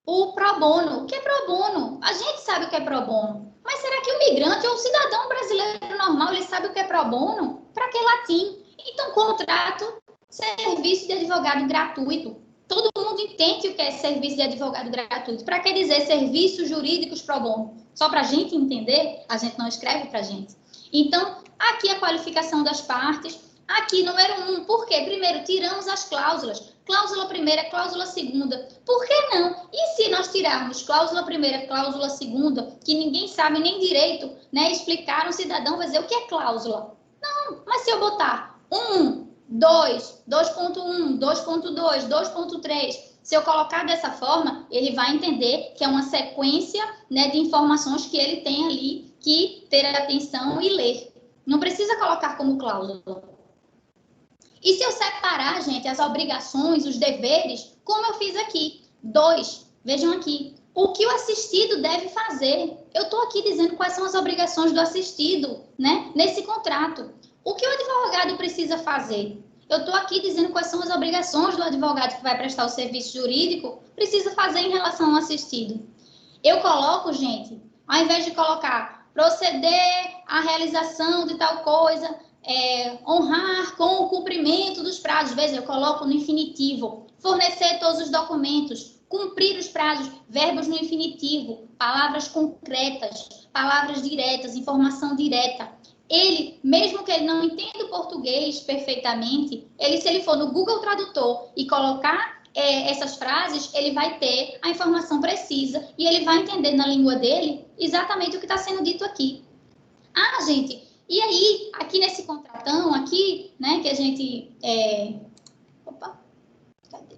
[SPEAKER 2] o pro bono. O que é pro bono? A gente sabe o que é pro bono. Mas será que o migrante ou o cidadão brasileiro normal, ele sabe o que é pro bono? Para que latim? Então, contrato, serviço de advogado gratuito. Todo mundo entende o que é serviço de advogado gratuito. Para que dizer serviços jurídicos pro bono? Só para a gente entender, a gente não escreve para a gente. Então, aqui a qualificação das partes. Aqui, número 1, por quê? Primeiro, tiramos as cláusulas. Cláusula primeira, cláusula segunda. Por que não? E se nós tirarmos cláusula primeira, cláusula segunda, que ninguém sabe nem direito, né, explicar, um cidadão vai dizer o que é cláusula? Não, mas se eu botar 1, 2, 2.1, 2.2, 2.3, se eu colocar dessa forma, ele vai entender que é uma sequência, né, de informações que ele tem ali que ter atenção e ler. Não precisa colocar como cláusula. E se eu separar, gente, as obrigações, os deveres, como eu fiz aqui? 2, vejam aqui. O que o assistido deve fazer? Eu estou aqui dizendo quais são as obrigações do assistido, né? Nesse contrato. O que o advogado precisa fazer? Eu estou aqui dizendo quais são as obrigações do advogado que vai prestar o serviço jurídico, precisa fazer em relação ao assistido. Eu coloco, gente, ao invés de colocar proceder à realização de tal coisa, honrar com o cumprimento dos prazos, vezes eu coloco no infinitivo, fornecer todos os documentos, cumprir os prazos, verbos no infinitivo, palavras concretas, palavras diretas, informação direta. Ele, mesmo que ele não entenda o português perfeitamente, se ele for no Google Tradutor e colocar essas frases, ele vai ter a informação precisa e ele vai entender na língua dele exatamente o que está sendo dito aqui. Ah, gente, e aí, aqui nesse contratão, aqui, né, que a gente... Cadê?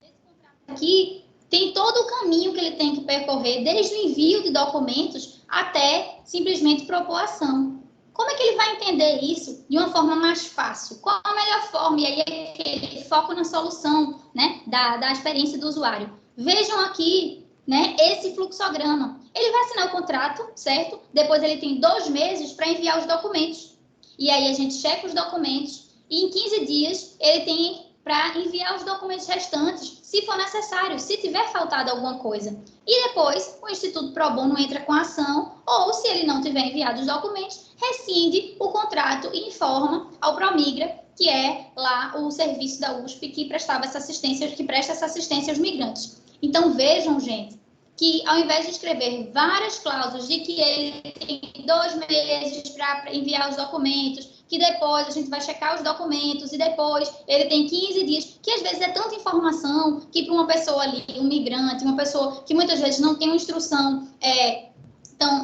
[SPEAKER 2] Nesse contrato aqui, tem todo o caminho que ele tem que percorrer, desde o envio de documentos até simplesmente propor ação. Como é que ele vai entender isso de uma forma mais fácil? Qual a melhor forma? E aí é aquele foco na solução, né, da experiência do usuário. Vejam aqui, né, esse fluxograma. Ele vai assinar o contrato, certo? Depois ele tem 2 meses para enviar os documentos. E aí a gente checa os documentos e em 15 dias ele tem para enviar os documentos restantes, se for necessário, se tiver faltado alguma coisa. E depois o Instituto Pro Bono entra com a ação, ou se ele não tiver enviado os documentos, rescinde o contrato e informa ao Promigra, que é lá o serviço da USP que prestava essa assistência, que presta essa assistência aos migrantes. Então vejam, gente, que, ao invés de escrever várias cláusulas de que ele tem 2 meses para enviar os documentos, que depois a gente vai checar os documentos e depois ele tem 15 dias, que às vezes é tanta informação que para uma pessoa ali, um migrante, uma pessoa que muitas vezes não tem uma instrução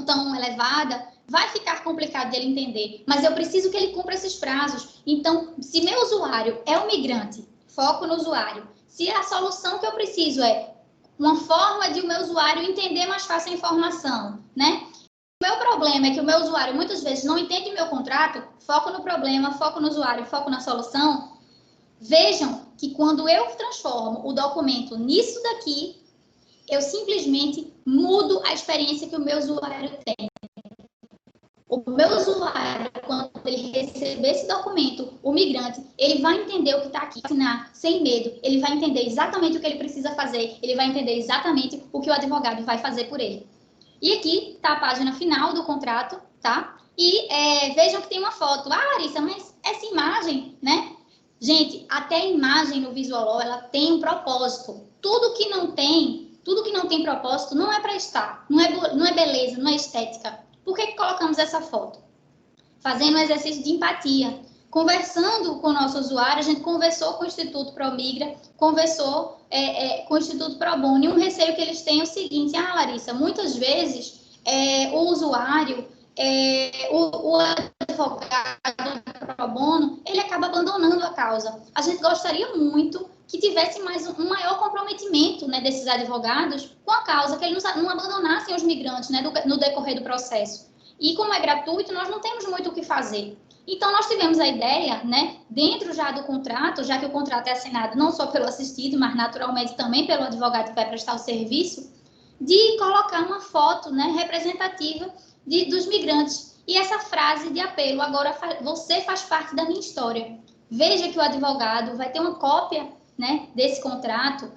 [SPEAKER 2] tão elevada, vai ficar complicado de ele entender. Mas eu preciso que ele cumpra esses prazos. Então, se meu usuário é um migrante, foco no usuário. Se a solução que eu preciso é uma forma de o meu usuário entender mais fácil a informação, né? O meu problema é que o meu usuário muitas vezes não entende o meu contrato, foco no problema, foco no usuário, foco na solução. Vejam que quando eu transformo o documento nisso daqui, eu simplesmente mudo a experiência que o meu usuário tem. O meu usuário, quando ele receber esse documento, o migrante, ele vai entender o que está aqui, assinar sem medo, ele vai entender exatamente o que ele precisa fazer, ele vai entender exatamente o que o advogado vai fazer por ele. E aqui está a página final do contrato, tá? E vejam que tem uma foto. Ah, Larissa, mas essa imagem, né? Gente, até a imagem no Visual, ela tem um propósito. Tudo que não tem propósito não é para estar, não é beleza, não é estética. Por que colocamos essa foto? Fazendo um exercício de empatia. Conversando com o nosso usuário, a gente conversou com o Instituto Promigra, conversou com o Instituto Probono, e um receio que eles têm é o seguinte: ah, Larissa, muitas vezes o usuário, o advogado Probono, ele acaba abandonando a causa. A gente gostaria muito que tivesse um maior comprometimento, né, desses advogados com a causa, que eles não abandonassem os migrantes, né, no decorrer do processo. E como é gratuito, nós não temos muito o que fazer. Então, nós tivemos a ideia, né, dentro já do contrato, já que o contrato é assinado não só pelo assistido, mas naturalmente também pelo advogado que vai prestar o serviço, de colocar uma foto, né, representativa dos migrantes. E essa frase de apelo: agora você faz parte da minha história. Veja que o advogado vai ter uma cópia, né, desse contrato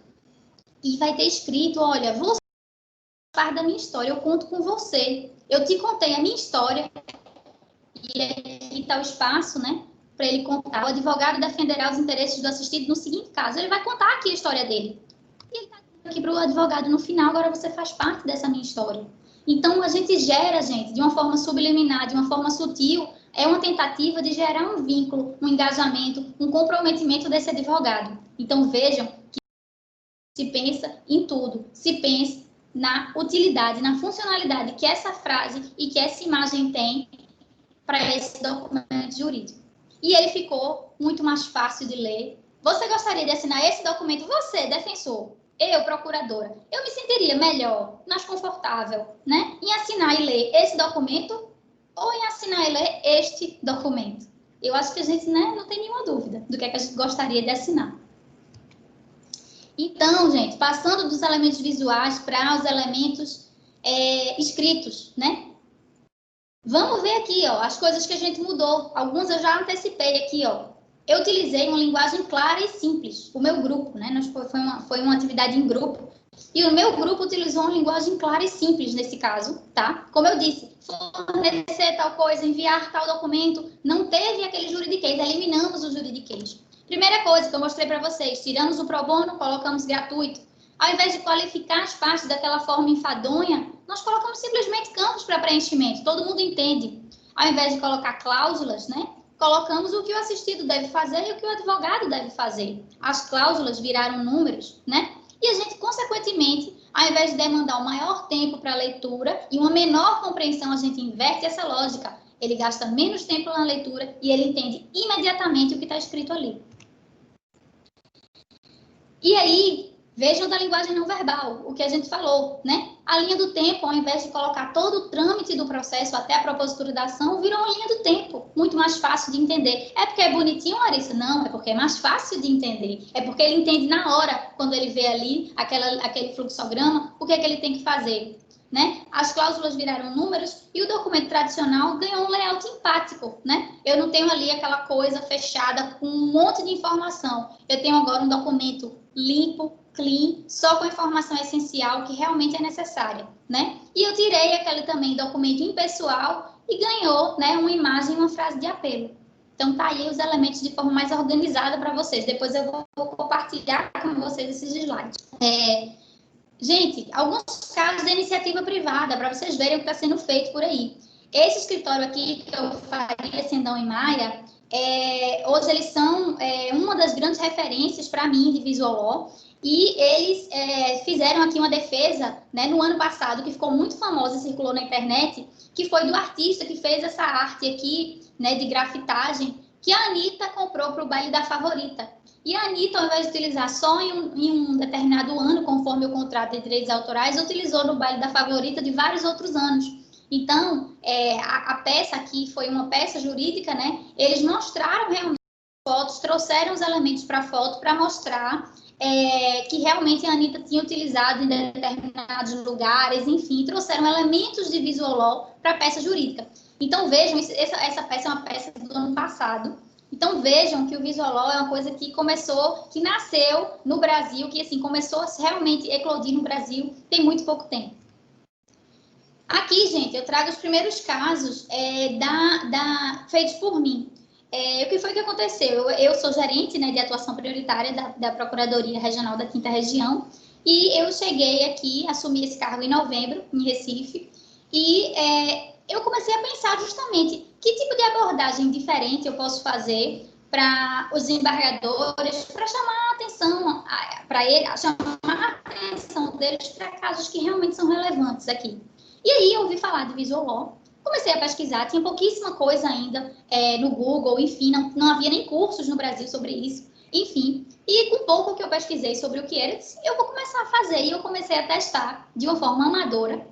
[SPEAKER 2] e vai ter escrito: olha, você faz parte da minha história, eu conto com você. Eu te contei a minha história. E aqui está o espaço, né, para ele contar. O advogado defenderá os interesses do assistido no seguinte caso. Ele vai contar aqui a história dele. E ele está aqui para o advogado no final: agora você faz parte dessa minha história. Então, a gente gera, gente, de uma forma subliminar, de uma forma sutil, é uma tentativa de gerar um vínculo, um engajamento, um comprometimento desse advogado. Então, vejam que se pensa em tudo, se pensa na utilidade, na funcionalidade que essa frase e que essa imagem tem para esse documento jurídico. E ele ficou muito mais fácil de ler. Você gostaria de assinar esse documento? Você, defensor, eu, procuradora, eu me sentiria melhor, mais confortável, né, em assinar e ler esse documento ou em assinar e ler este documento? Eu acho que a gente, né, não tem nenhuma dúvida do que é que a gente gostaria de assinar. Então, gente, passando dos elementos visuais para os elementos escritos, né? Vamos ver aqui, ó, as coisas que a gente mudou. Algumas eu já antecipei aqui, ó. Eu utilizei uma linguagem clara e simples. O meu grupo, né? Foi uma atividade em grupo. E o meu grupo utilizou uma linguagem clara e simples nesse caso, tá? Como eu disse, fornecer tal coisa, enviar tal documento, não teve aquele juridiquês, eliminamos o juridiquês. Primeira coisa que eu mostrei para vocês: tiramos o pro bono, colocamos gratuito. Ao invés de qualificar as partes daquela forma enfadonha, nós colocamos simplesmente campos para preenchimento, todo mundo entende. Ao invés de colocar cláusulas, né, colocamos o que o assistido deve fazer e o que o advogado deve fazer. As cláusulas viraram números, né? E a gente, consequentemente, ao invés de demandar um maior tempo para a leitura e uma menor compreensão, a gente inverte essa lógica. Ele gasta menos tempo na leitura e ele entende imediatamente o que está escrito ali. E aí, vejam da linguagem não verbal, o que a gente falou, né? A linha do tempo, ao invés de colocar todo o trâmite do processo até a propositura da ação, virou uma linha do tempo, muito mais fácil de entender. É porque é bonitinho, Larissa? Não, é porque é mais fácil de entender. É porque ele entende na hora, quando ele vê ali aquele fluxograma, o que é que ele tem que fazer, né? As cláusulas viraram números e o documento tradicional ganhou um layout empático, né? Eu não tenho ali aquela coisa fechada com um monte de informação. Eu tenho agora um documento limpo, clean, só com a informação essencial que realmente é necessária, né? E eu tirei aquele também documento impessoal e ganhou, né, uma imagem e uma frase de apelo. Então, tá aí os elementos de forma mais organizada para vocês. Depois eu vou compartilhar com vocês esses slides. Gente, alguns casos de iniciativa privada, para vocês verem o que está sendo feito por aí. Esse escritório aqui, que eu faria Sendão e Maia, hoje eles são uma das grandes referências para mim de Visual Law, e eles fizeram aqui uma defesa, né, no ano passado, que ficou muito famosa e circulou na internet, que foi do artista que fez essa arte aqui, né, de grafitagem, que a Anitta comprou para o baile da Favorita. E a Anitta, ao invés de utilizar só em um determinado ano, conforme o contrato de direitos autorais, utilizou no baile da Favorita de vários outros anos. Então, a peça aqui foi uma peça jurídica, né? Eles mostraram realmente fotos, trouxeram os elementos para a foto para mostrar que realmente a Anitta tinha utilizado em determinados lugares, enfim, trouxeram elementos de visual law para a peça jurídica. Então, vejam, essa peça é uma peça do ano passado. Então, vejam que o Visual Law é uma coisa que que nasceu no Brasil, que assim, começou a realmente eclodir no Brasil tem muito pouco tempo. Aqui, gente, eu trago os primeiros casos feitos por mim. O que foi que aconteceu? Eu sou gerente, né, de atuação prioritária da Procuradoria Regional da 5ª Região, e eu cheguei aqui, assumi esse cargo em novembro, em Recife, e eu comecei a pensar justamente que tipo de abordagem diferente eu posso fazer para os desembargadores, para chamar a atenção chamar a atenção deles para casos que realmente são relevantes aqui. E aí eu ouvi falar de Visual Law, comecei a pesquisar, tinha pouquíssima coisa ainda no Google, enfim, não havia nem cursos no Brasil sobre isso, enfim. E com pouco que eu pesquisei sobre o que era, eu vou começar a fazer, e eu comecei a testar de uma forma amadora,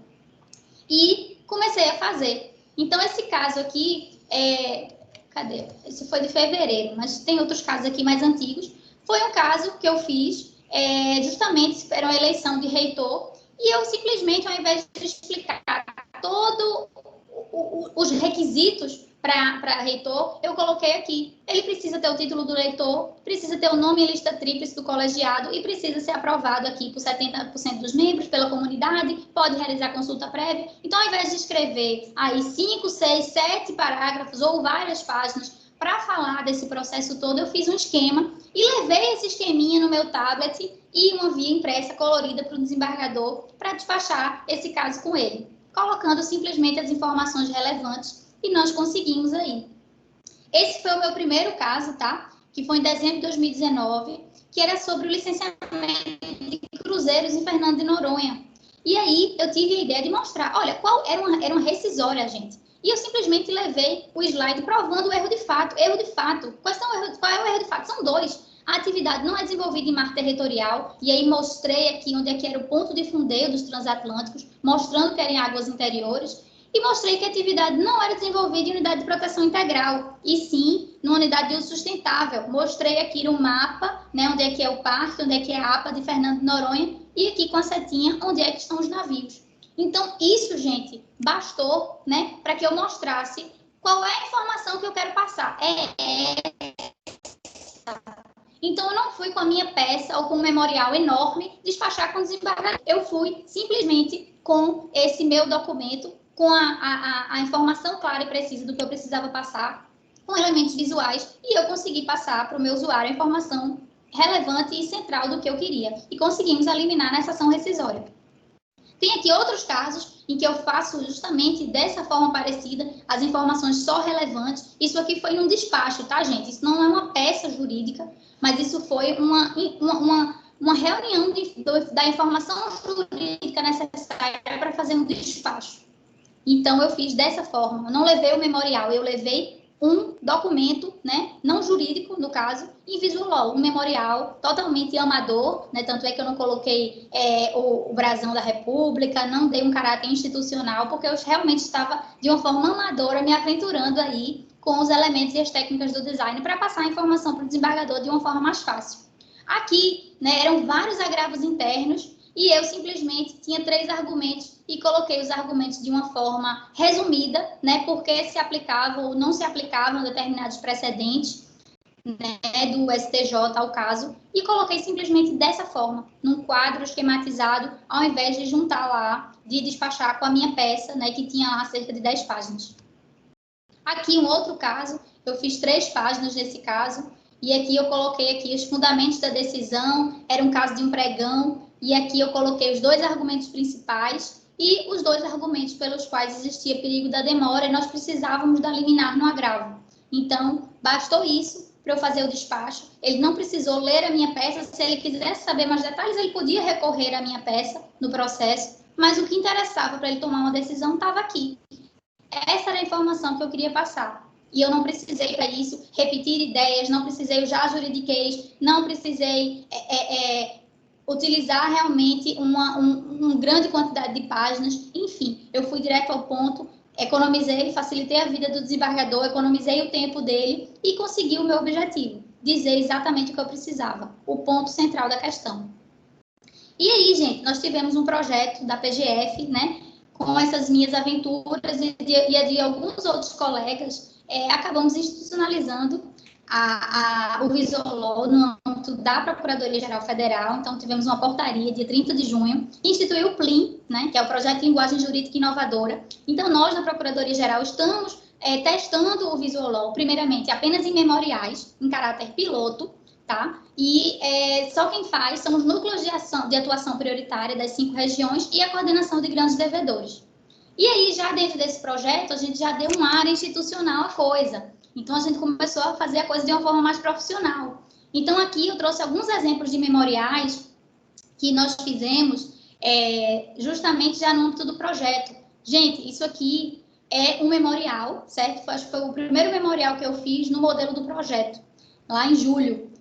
[SPEAKER 2] e comecei a fazer. Então, esse caso aqui, cadê? Esse foi de fevereiro, mas tem outros casos aqui mais antigos. Foi um caso que eu fiz, justamente, era uma eleição de reitor, e eu simplesmente, ao invés de explicar todos os requisitos para reitor, eu coloquei aqui. Ele precisa ter o título do reitor, precisa ter o nome em lista tríplice do colegiado e precisa ser aprovado aqui por 70% dos membros, pela comunidade, pode realizar consulta prévia. Então, ao invés de escrever aí 5, 6, 7 parágrafos ou várias páginas para falar desse processo todo, eu fiz um esquema e levei esse esqueminha no meu tablet e uma via impressa colorida para o desembargador para despachar esse caso com ele, colocando simplesmente as informações relevantes, e nós conseguimos aí. Esse foi o meu primeiro caso, tá? Que foi em dezembro de 2019, que era sobre o licenciamento de cruzeiros em Fernando de Noronha. E aí eu tive a ideia de mostrar, olha, qual era uma rescisória, gente. E eu simplesmente levei o slide provando o erro de fato. Erro de fato. Qual é o erro de fato? São dois. A atividade não é desenvolvida em mar territorial, e aí mostrei aqui onde é que era o ponto de fundeio dos transatlânticos, mostrando que era em águas interiores, e mostrei que a atividade não era desenvolvida em unidade de proteção integral, e sim numa unidade de uso sustentável. Mostrei aqui no mapa, né, onde é que é o parque, onde é que é a APA de Fernando de Noronha, e aqui com a setinha onde é que estão os navios. Então, isso, gente, bastou, né, para que eu mostrasse qual é a informação que eu quero passar. Então, eu não fui com a minha peça ou com um memorial enorme despachar com o desembargador. Eu fui simplesmente com esse meu documento, com a informação clara e precisa do que eu precisava passar, com elementos visuais, e eu consegui passar para o meu usuário a informação relevante e central do que eu queria. E conseguimos eliminar nessa ação rescisória. Tem aqui outros casos em que eu faço justamente dessa forma parecida, as informações só relevantes. Isso aqui foi num despacho, tá, gente? Isso não é uma peça jurídica, mas isso foi uma reunião da informação jurídica necessária para fazer um despacho. Então, eu fiz dessa forma. Eu não levei o memorial, eu levei um documento, né, não jurídico, no caso, em Visual Law, um memorial totalmente amador, né, tanto é que eu não coloquei o brasão da República, não dei um caráter institucional, porque eu realmente estava, de uma forma amadora, me aventurando aí com os elementos e as técnicas do design para passar a informação para o desembargador de uma forma mais fácil. Aqui, né, eram vários agravos internos, e eu simplesmente tinha 3 argumentos e coloquei os argumentos de uma forma resumida, né, porque se aplicavam ou não se aplicavam determinados precedentes, né, do STJ ao caso, e coloquei simplesmente dessa forma, num quadro esquematizado, ao invés de juntar lá, de despachar com a minha peça, né, que tinha lá cerca de 10 páginas. Aqui um outro caso, eu fiz 3 páginas nesse caso, E aqui eu coloquei aqui os fundamentos da decisão, era um caso de um pregão, e aqui eu coloquei os 2 argumentos principais e os 2 argumentos pelos quais existia perigo da demora e nós precisávamos da liminar no agravo. Então, bastou isso para eu fazer o despacho. Ele não precisou ler a minha peça. Se ele quisesse saber mais detalhes, ele podia recorrer à minha peça no processo, mas o que interessava para ele tomar uma decisão estava aqui. Essa era a informação que eu queria passar. E eu não precisei, para isso, repetir ideias, não precisei usar juridiquês, não precisei utilizar realmente uma grande quantidade de páginas. Enfim, eu fui direto ao ponto, economizei, facilitei a vida do desembargador, economizei o tempo dele e consegui o meu objetivo, dizer exatamente o que eu precisava, o ponto central da questão. E aí, gente, nós tivemos um projeto da PGF, né, com essas minhas aventuras e a de alguns outros colegas, acabamos institucionalizando o Visolol no âmbito da Procuradoria-Geral Federal. Então, tivemos uma portaria, dia 30 de junho, que instituiu o PLIN, né, que é o Projeto de Linguagem Jurídica Inovadora. Então, nós, na Procuradoria-Geral, estamos testando o Visolol, primeiramente, apenas em memoriais, em caráter piloto, tá? E só quem faz são os núcleos de atuação prioritária das 5 regiões e a coordenação de grandes devedores. E aí, já dentro desse projeto, a gente já deu uma área institucional à coisa. Então, a gente começou a fazer a coisa de uma forma mais profissional. Então, aqui eu trouxe alguns exemplos de memoriais que nós fizemos justamente já no âmbito do projeto. Gente, isso aqui é um memorial, certo? Acho que foi o primeiro memorial que eu fiz no modelo do projeto, lá em julho.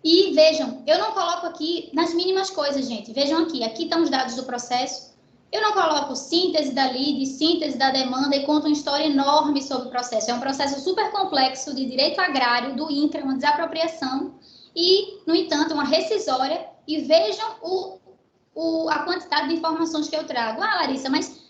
[SPEAKER 2] E vejam, eu não coloco aqui nas mínimas coisas, gente. Vejam aqui estão os dados do processo. Eu não coloco síntese da lide, síntese da demanda e conto uma história enorme sobre o processo. É um processo super complexo de direito agrário, do INCRA, uma desapropriação e, no entanto, uma rescisória. E vejam a quantidade de informações que eu trago. Ah, Larissa, mas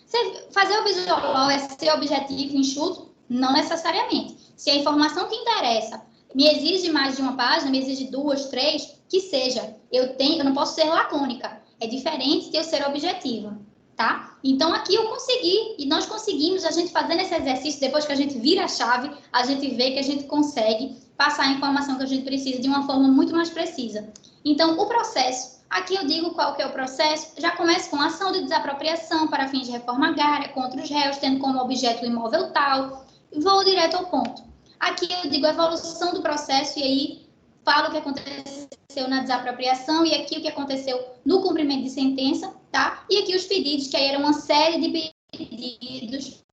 [SPEAKER 2] fazer o visual é ser objetivo, enxuto? Não necessariamente. Se a informação que interessa me exige mais de uma página, me exige 2, 3, que seja. Eu não posso ser lacônica. É diferente de eu ser objetiva, tá? Então, aqui eu consegui, e nós conseguimos, a gente fazendo esse exercício, depois que a gente vira a chave, a gente vê que a gente consegue passar a informação que a gente precisa de uma forma muito mais precisa. Então, o processo, aqui eu digo qual que é o processo, já começa com ação de desapropriação para fins de reforma agrária contra os réus, tendo como objeto o imóvel tal, e vou direto ao ponto. Aqui eu digo a evolução do processo e aí falo o que aconteceu na desapropriação e aqui o que aconteceu no cumprimento de sentença, tá? E aqui os pedidos, que aí eram uma série de pedidos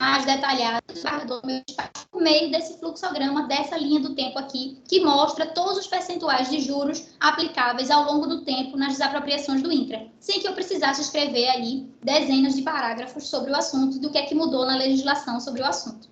[SPEAKER 2] mais detalhados por meio desse fluxograma, dessa linha do tempo aqui, que mostra todos os percentuais de juros aplicáveis ao longo do tempo nas desapropriações do INCRA, sem que eu precisasse escrever ali dezenas de parágrafos sobre o assunto, do que é que mudou na legislação sobre o assunto.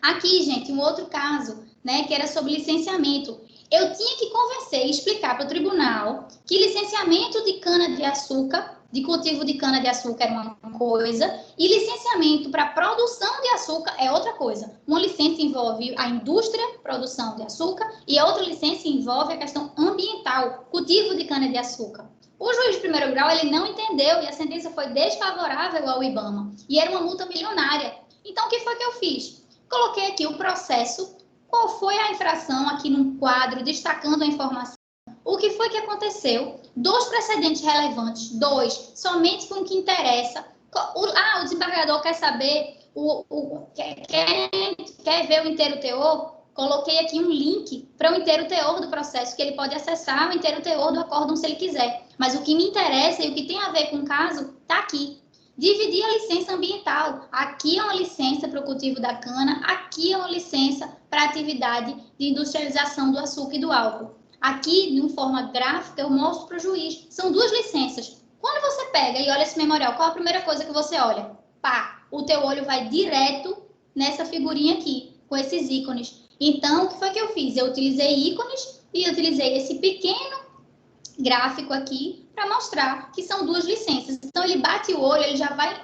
[SPEAKER 2] Aqui, gente, um outro caso, né, que era sobre licenciamento. Eu tinha que convencer e explicar para o tribunal que licenciamento de cana-de-açúcar, de cultivo de cana-de-açúcar era uma coisa, e licenciamento para produção de açúcar é outra coisa. Uma licença envolve a indústria, produção de açúcar, e a outra licença envolve a questão ambiental, cultivo de cana-de-açúcar. O juiz de primeiro grau, ele não entendeu e a sentença foi desfavorável ao IBAMA, e era uma multa milionária. Então, o que foi que eu fiz? Coloquei aqui o processo, qual foi a infração aqui num quadro, destacando a informação. O que foi que aconteceu? 2 precedentes relevantes, 2, somente com o que interessa. O desembargador quer saber, quer ver o inteiro teor? Coloquei aqui um link para o inteiro teor do processo, que ele pode acessar o inteiro teor do acórdão se ele quiser. Mas o que me interessa e o que tem a ver com o caso, está aqui. Dividir a licença ambiental. Aqui é uma licença para o cultivo da cana, aqui é uma licença para a atividade de industrialização do açúcar e do álcool. Aqui, de forma gráfica, eu mostro para o juiz. São 2 licenças. Quando você pega e olha esse memorial, qual a primeira coisa que você olha? Pá, o teu olho vai direto nessa figurinha aqui, com esses ícones. Então, o que foi que eu fiz? Eu utilizei ícones e utilizei esse pequeno gráfico aqui para mostrar que são 2 licenças. Então, ele bate o olho, ele já vai,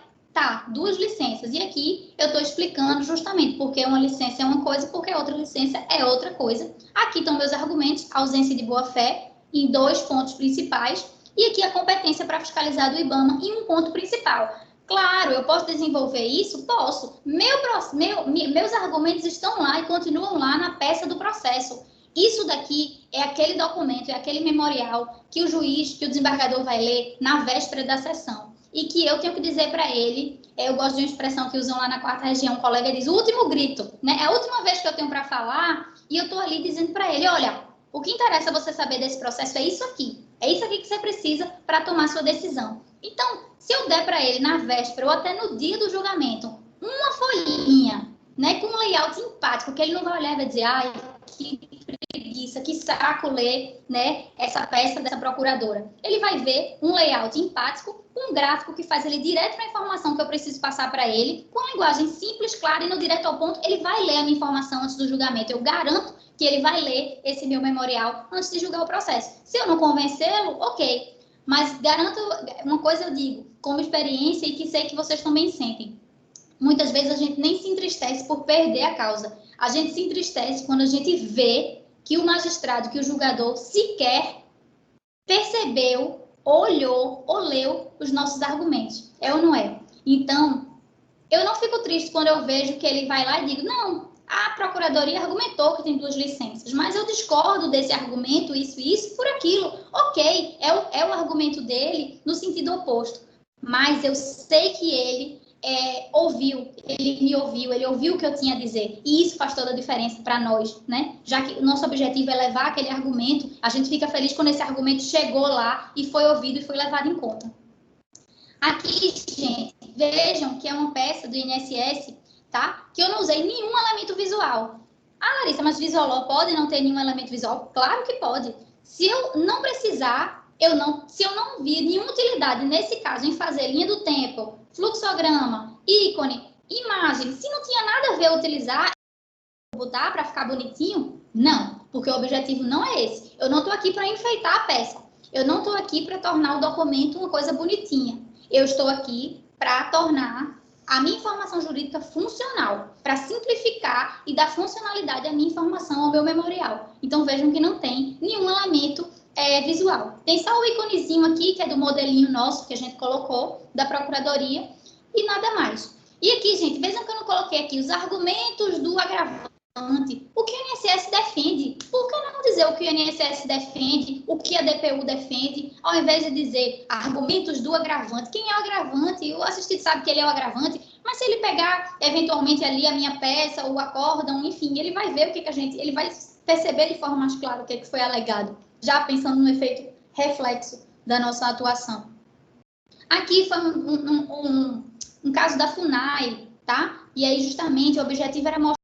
[SPEAKER 2] 2 licenças. E aqui eu estou explicando justamente porque uma licença é uma coisa e porque outra licença é outra coisa. Aqui estão meus argumentos, ausência de boa-fé em 2 pontos principais e aqui a competência para fiscalizar do IBAMA em um ponto principal. Claro, eu posso desenvolver isso? Posso. Meus argumentos estão lá e continuam lá na peça do processo. Isso daqui é aquele documento, é aquele memorial que o juiz, que o desembargador vai ler na véspera da sessão. E que eu tenho que dizer para ele, eu gosto de uma expressão que usam lá na 4ª região, um colega diz, o último grito, né? É a última vez que eu tenho para falar e eu estou ali dizendo para ele, olha, o que interessa você saber desse processo é isso aqui que você precisa para tomar sua decisão. Então, se eu der para ele na véspera ou até no dia do julgamento, uma folhinha, né, com um layout empático, que ele não vai olhar e vai dizer, ai, que preguiça, que saco ler, né, essa peça dessa procuradora. Ele vai ver um layout empático, um gráfico que faz ele direto na informação que eu preciso passar para ele, com linguagem simples, clara e no direto ao ponto, ele vai ler a minha informação antes do julgamento. Eu garanto que ele vai ler esse meu memorial antes de julgar o processo. Se eu não convencê-lo, ok. Mas garanto, uma coisa eu digo, como experiência e que sei que vocês também sentem. Muitas vezes a gente nem se entristece por perder a causa. A gente se entristece quando a gente vê que o magistrado, que o julgador sequer percebeu, olhou ou leu os nossos argumentos. É ou não é? Então, eu não fico triste quando eu vejo que ele vai lá e digo, não, a procuradoria argumentou que tem 2 licenças, mas eu discordo desse argumento, isso, por aquilo. Ok, é o argumento dele no sentido oposto. Mas eu sei que ele me ouviu, ele ouviu o que eu tinha a dizer. E isso faz toda a diferença para nós, né? Já que o nosso objetivo é levar aquele argumento, a gente fica feliz quando esse argumento chegou lá e foi ouvido e foi levado em conta. Aqui, gente, vejam que é uma peça do INSS, tá? Que eu não usei nenhum elemento visual. Ah, Larissa, mas Visualó pode não ter nenhum elemento visual? Claro que pode. Se eu não precisar, se eu não vir nenhuma utilidade, nesse caso, em fazer linha do tempo, fluxograma, ícone, imagem, se não tinha nada a ver utilizar, botar para ficar bonitinho? Não, porque o objetivo não é esse. Eu não estou aqui para enfeitar a peça. Eu não estou aqui para tornar o documento uma coisa bonitinha. Eu estou aqui para tornar a minha informação jurídica funcional, para simplificar e dar funcionalidade à minha informação, ao meu memorial. Então, vejam que não tem nenhum elemento visual. Tem só o íconezinho aqui, que é do modelinho nosso, que a gente colocou, da Procuradoria, e nada mais. E aqui, gente, vejam que eu não coloquei aqui os argumentos do agravante. O que o INSS defende? Por que não dizer o que o INSS defende, o que a DPU defende, ao invés de dizer argumentos do agravante? Quem é o agravante? O assistido sabe que ele é o agravante, mas se ele pegar, eventualmente, ali a minha peça, o acórdão, enfim, ele vai ver o que a gente... Ele vai perceber de forma mais clara o que foi alegado, já pensando no efeito reflexo da nossa atuação. Aqui foi um caso da FUNAI, tá? E aí, justamente, o objetivo era mostrar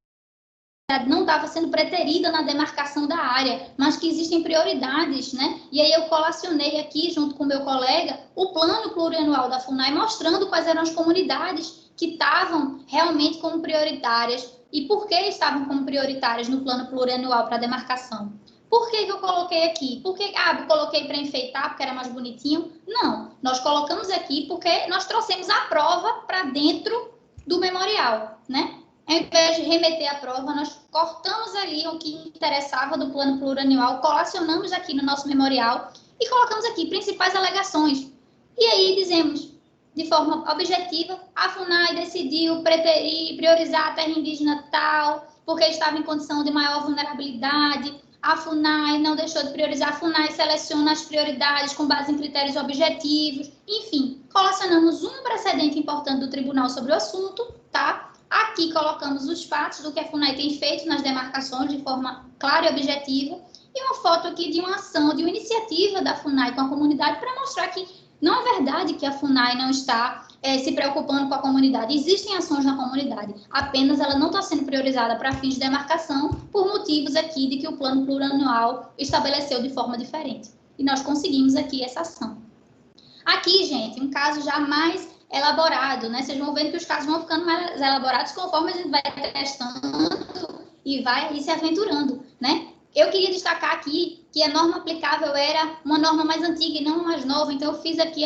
[SPEAKER 2] não estava sendo preterida na demarcação da área, mas que existem prioridades, né? E aí eu colacionei aqui, junto com o meu colega, o plano plurianual da FUNAI, mostrando quais eram as comunidades que estavam realmente como prioritárias e por que estavam como prioritárias no plano plurianual para demarcação. Por que eu coloquei aqui? Eu coloquei para enfeitar, porque era mais bonitinho? Não, nós colocamos aqui porque nós trouxemos a prova para dentro do memorial, né? Ao invés de remeter a prova, nós cortamos ali o que interessava do plano plurianual, colacionamos aqui no nosso memorial e colocamos aqui principais alegações. E aí dizemos, de forma objetiva, a FUNAI decidiu preterir, priorizar a terra indígena tal, porque estava em condição de maior vulnerabilidade. A FUNAI não deixou de priorizar, a FUNAI seleciona as prioridades com base em critérios objetivos. Enfim, colacionamos um precedente importante do tribunal sobre o assunto, tá? Aqui colocamos os fatos do que a FUNAI tem feito nas demarcações de forma clara e objetiva e uma foto aqui de uma ação, de uma iniciativa da FUNAI com a comunidade para mostrar que não é verdade que a FUNAI não está se preocupando com a comunidade. Existem ações na comunidade, apenas ela não está sendo priorizada para fins de demarcação por motivos aqui de que o plano plurianual estabeleceu de forma diferente. E nós conseguimos aqui essa ação. Aqui, gente, um caso já mais elaborado, né? Vocês vão vendo que os casos vão ficando mais elaborados conforme a gente vai testando e vai se aventurando, né? Eu queria destacar aqui que a norma aplicável era uma norma mais antiga e não mais nova, então eu fiz aqui,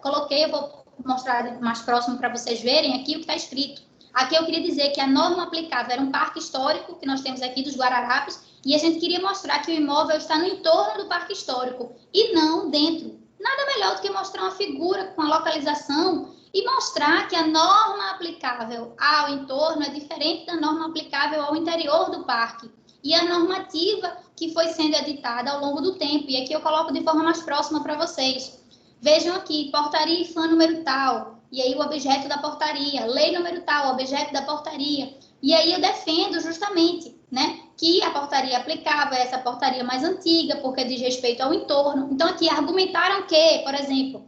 [SPEAKER 2] coloquei, eu vou mostrar mais próximo para vocês verem aqui o que está escrito. Aqui eu queria dizer que a norma aplicável era um parque histórico que nós temos aqui dos Guararapes e a gente queria mostrar que o imóvel está no entorno do parque histórico e não dentro. Nada melhor do que mostrar uma figura com a localização e mostrar que a norma aplicável ao entorno é diferente da norma aplicável ao interior do parque. E a normativa que foi sendo editada ao longo do tempo. E aqui eu coloco de forma mais próxima para vocês. Vejam aqui, portaria IFAM número tal, e aí o objeto da portaria, lei número tal, objeto da portaria. E aí eu defendo justamente, né, que a portaria aplicável é essa portaria mais antiga, porque diz respeito ao entorno. Então aqui argumentaram que, por exemplo,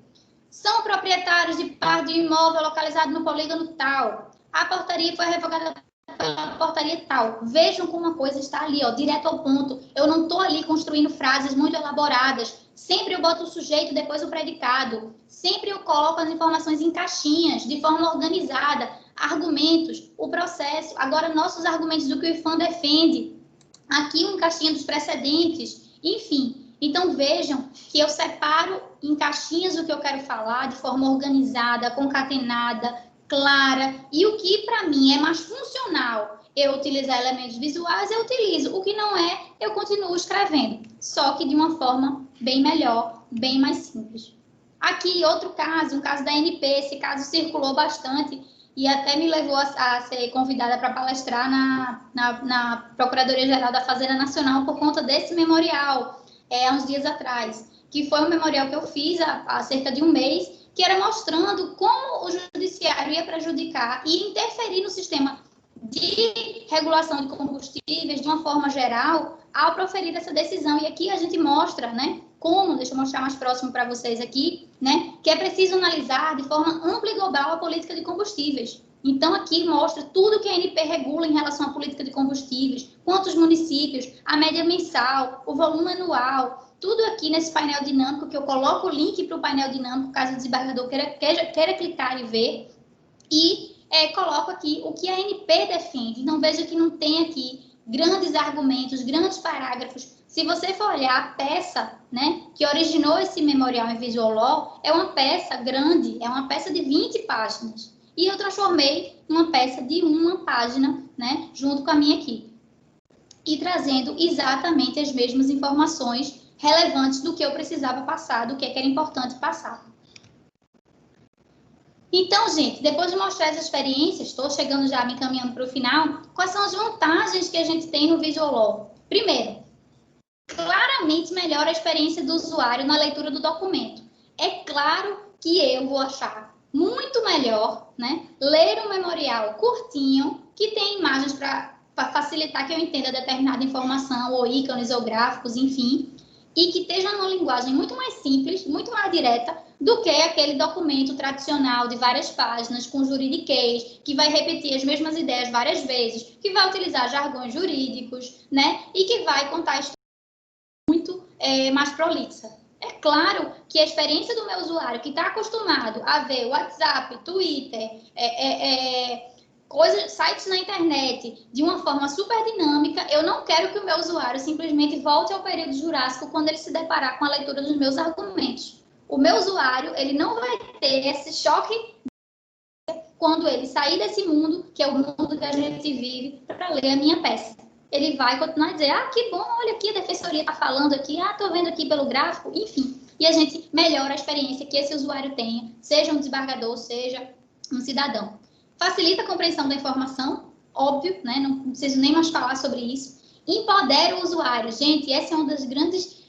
[SPEAKER 2] são proprietários de parte de imóvel localizado no polígono tal. A portaria foi revogada pela portaria tal. Vejam como uma coisa está ali, ó, direto ao ponto. Eu não estou ali construindo frases muito elaboradas. Sempre eu boto o sujeito, depois o predicado. Sempre eu coloco as informações em caixinhas, de forma organizada. Argumentos, o processo. Agora, nossos argumentos do que o IFAM defende. Aqui uma caixinha dos precedentes. Enfim. Então, vejam que eu separo em caixinhas o que eu quero falar de forma organizada, concatenada, clara. E o que, para mim, é mais funcional eu utilizar elementos visuais, eu utilizo. O que não é, eu continuo escrevendo. Só que de uma forma bem melhor, bem mais simples. Aqui, outro caso, um caso da NP. Esse caso circulou bastante e até me levou a ser convidada para palestrar na Procuradoria-Geral da Fazenda Nacional por conta desse memorial. Há uns dias atrás, que foi um memorial que eu fiz há cerca de um mês, que era mostrando como o judiciário ia prejudicar e interferir no sistema de regulação de combustíveis de uma forma geral ao proferir essa decisão. E aqui a gente mostra, né, como, deixa eu mostrar mais próximo para vocês aqui, né, que é preciso analisar de forma ampla e global a política de combustíveis. Então, aqui mostra tudo que a ANP regula em relação à política de combustíveis, quantos municípios, a média mensal, o volume anual, tudo aqui nesse painel dinâmico, que eu coloco o link para o painel dinâmico, caso o desembargador queira clicar e ver, e coloco aqui o que a ANP defende. Então, veja que não tem aqui grandes argumentos, grandes parágrafos. Se você for olhar a peça, né, que originou esse memorial em Visual Law, é uma peça grande, é uma peça de 20 páginas. E eu transformei numa peça de uma página, né, junto com a minha equipe. E trazendo exatamente as mesmas informações relevantes do que eu precisava passar, do que era importante passar. Então, gente, depois de mostrar as experiências, estou chegando já, me encaminhando para o final, quais são as vantagens que a gente tem no Visual Law? Primeiro, claramente melhora a experiência do usuário na leitura do documento. É claro que eu vou achar muito melhor, né, ler um memorial curtinho, que tem imagens para facilitar que eu entenda determinada informação, ou ícones, ou gráficos, enfim, e que esteja numa linguagem muito mais simples, muito mais direta, do que aquele documento tradicional de várias páginas, com juridiquês, que vai repetir as mesmas ideias várias vezes, que vai utilizar jargões jurídicos, né, e que vai contar histórias muito mais prolixa. É claro que a experiência do meu usuário, que está acostumado a ver WhatsApp, Twitter, sites na internet, de uma forma super dinâmica, eu não quero que o meu usuário simplesmente volte ao período jurássico quando ele se deparar com a leitura dos meus argumentos. O meu usuário, ele não vai ter esse choque quando ele sair desse mundo, que é o mundo que a gente vive, para ler a minha peça. Ele vai continuar a dizer, que bom, olha aqui, a defensoria está falando aqui, estou vendo aqui pelo gráfico, enfim. E a gente melhora a experiência que esse usuário tenha, seja um desembargador, seja um cidadão. Facilita a compreensão da informação, óbvio, né? Não preciso nem mais falar sobre isso. Empodera o usuário. Gente, esse é um dos grandes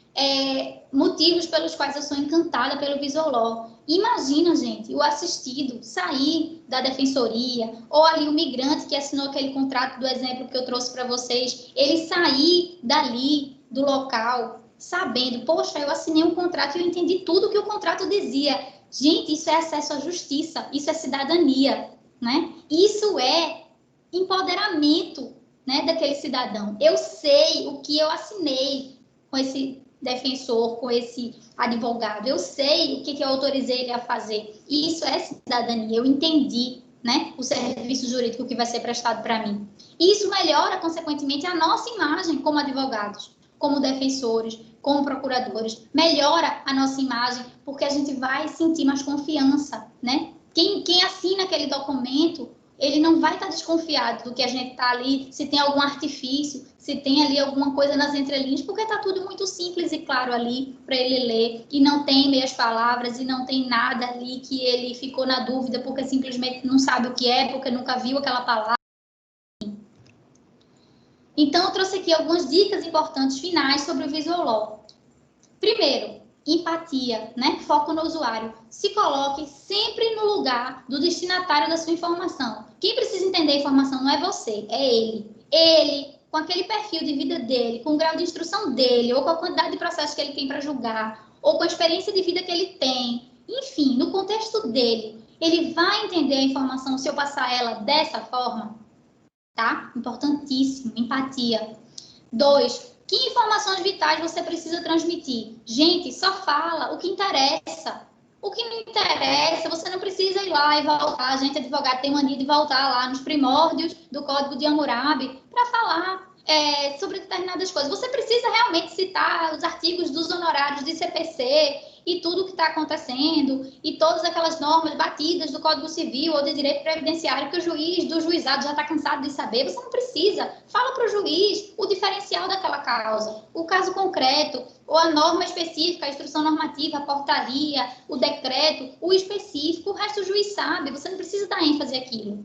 [SPEAKER 2] motivos pelos quais eu sou encantada pelo Visual Law. Imagina, gente, o assistido sair da defensoria, ou ali o migrante que assinou aquele contrato do exemplo que eu trouxe para vocês, ele sair dali, do local, sabendo, poxa, eu assinei um contrato e eu entendi tudo que o contrato dizia. Gente, isso é acesso à justiça, isso é cidadania, né? Isso é empoderamento, né, daquele cidadão. Eu sei o que eu assinei com esse defensor, com esse advogado. Eu sei o que eu autorizei ele a fazer. E isso é cidadania. Eu entendi, né, o serviço jurídico que vai ser prestado para mim. E isso melhora, consequentemente, a nossa imagem como advogados, como defensores, como procuradores. Melhora a nossa imagem, porque a gente vai sentir mais confiança, né? Quem assina aquele documento ele não vai estar desconfiado do que a gente está ali, se tem algum artifício, se tem ali alguma coisa nas entrelinhas, porque está tudo muito simples e claro ali para ele ler, e não tem meias palavras, e não tem nada ali que ele ficou na dúvida porque simplesmente não sabe o que é, porque nunca viu aquela palavra. Então, eu trouxe aqui algumas dicas importantes finais sobre o Visual Law. Primeiro, empatia, né? Foco no usuário. Se coloque sempre no lugar do destinatário da sua informação. Quem precisa entender a informação não é você, é ele. Ele, com aquele perfil de vida dele, com o grau de instrução dele, ou com a quantidade de processos que ele tem para julgar, ou com a experiência de vida que ele tem, enfim, no contexto dele, ele vai entender a informação se eu passar ela dessa forma, tá? Importantíssimo, empatia. 2, que informações vitais você precisa transmitir? Gente, só fala o que interessa. O que não interessa, você não precisa ir lá e voltar. A gente, advogado, tem mania de voltar lá nos primórdios do Código de Hammurabi para falar sobre determinadas coisas. Você precisa realmente citar os artigos dos honorários de CPC e tudo o que está acontecendo e todas aquelas normas batidas do Código Civil ou de Direito Previdenciário que o juiz do juizado já está cansado de saber. Você não precisa. Fala para o juiz o diferencial daquela causa, o caso concreto, ou a norma específica, a instrução normativa, a portaria, o decreto, o específico, o resto o juiz sabe. Você não precisa dar ênfase àquilo.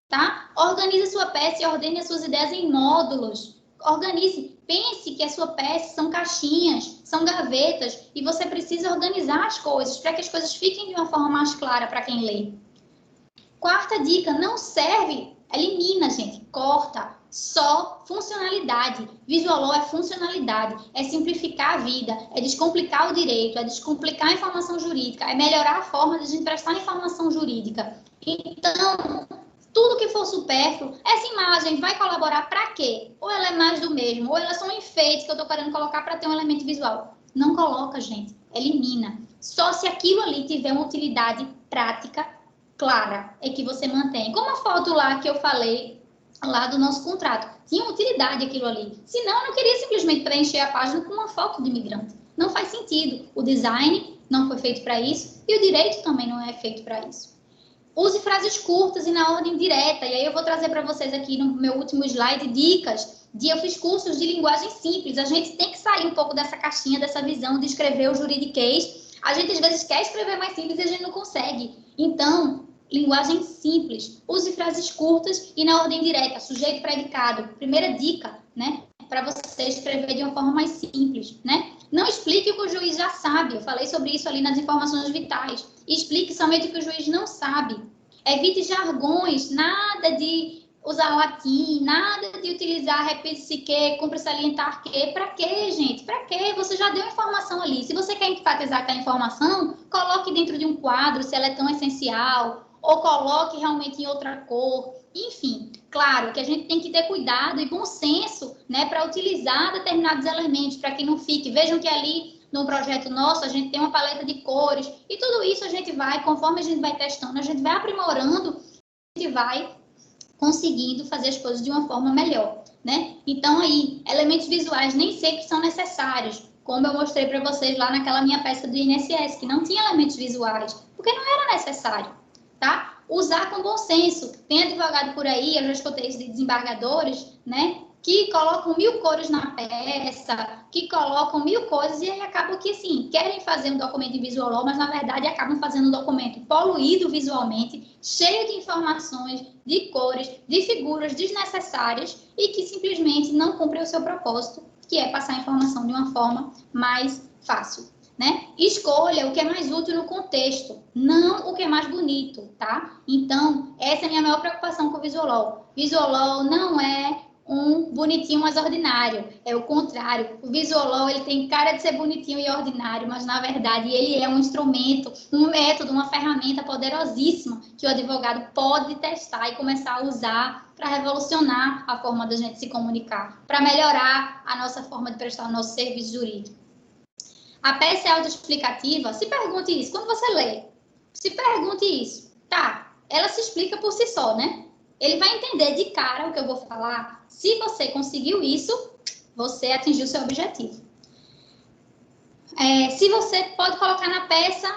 [SPEAKER 2] Tá? Organize a sua peça e ordene as suas ideias em módulos. Organize, pense que a sua peça são caixinhas, são gavetas, e você precisa organizar as coisas para que as coisas fiquem de uma forma mais clara para quem lê. Quarta dica, não serve, elimina, gente, corta, só funcionalidade. Visual Law é funcionalidade, é simplificar a vida, é descomplicar o direito, é descomplicar a informação jurídica, é melhorar a forma de a gente prestar informação jurídica. Então, tudo que for supérfluo, essa imagem vai colaborar para quê? Ou ela é mais do mesmo, ou ela é só um enfeite que eu estou querendo colocar para ter um elemento visual. Não coloca, gente. Elimina. Só se aquilo ali tiver uma utilidade prática clara é que você mantém. Como a foto lá que eu falei, lá do nosso contrato. Tinha utilidade aquilo ali. Senão, eu não queria simplesmente preencher a página com uma foto de imigrante. Não faz sentido. O design não foi feito para isso e o direito também não é feito para isso. Use frases curtas e na ordem direta. E aí eu vou trazer para vocês aqui no meu último slide dicas eu fiz cursos de linguagem simples. A gente tem que sair um pouco dessa caixinha, dessa visão de escrever o juridiquês. A gente às vezes quer escrever mais simples e a gente não consegue. Então, linguagem simples. Use frases curtas e na ordem direta. Sujeito, predicado. Primeira dica, né? Para você escrever de uma forma mais simples, né? Não explique o que o juiz já sabe. Eu falei sobre isso ali nas informações vitais. Explique somente o que o juiz não sabe. Evite jargões, nada de usar latim, nada de utilizar repite-se que, cumpre salientar que. Para quê, gente? Para quê? Você já deu informação ali. Se você quer enfatizar aquela informação, coloque dentro de um quadro, se ela é tão essencial, ou coloque realmente em outra cor. Enfim, claro que a gente tem que ter cuidado e bom senso, né, para utilizar determinados elementos, para que não fique. Vejam que ali no projeto nosso, a gente tem uma paleta de cores, e tudo isso a gente vai, conforme a gente vai testando, a gente vai aprimorando, a gente vai conseguindo fazer as coisas de uma forma melhor, né? Então, aí, elementos visuais nem sempre são necessários, como eu mostrei para vocês lá naquela minha peça do INSS, que não tinha elementos visuais, porque não era necessário, tá? Usar com bom senso. Tem advogado por aí, eu já escutei isso de desembargadores, né? Que colocam 1000 cores na peça, que colocam 1000 coisas e aí acabam que, assim, querem fazer um documento em Visual Law, mas, na verdade, acabam fazendo um documento poluído visualmente, cheio de informações, de cores, de figuras desnecessárias e que simplesmente não cumprem o seu propósito, que é passar a informação de uma forma mais fácil, né? Escolha o que é mais útil no contexto, não o que é mais bonito, tá? Então, essa é a minha maior preocupação com o Visual Law. Visual Law não é um bonitinho mais ordinário, é o contrário. O Visual Law, ele tem cara de ser bonitinho e ordinário, mas na verdade ele é um instrumento, um método, uma ferramenta poderosíssima que o advogado pode testar e começar a usar para revolucionar a forma da gente se comunicar, para melhorar a nossa forma de prestar o nosso serviço jurídico. A peça é autoexplicativa, se pergunte isso, quando você lê, se pergunte isso, tá? Ela se explica por si só, né? Ele vai entender de cara o que eu vou falar. Se você conseguiu isso, você atingiu seu objetivo. Se você pode colocar na peça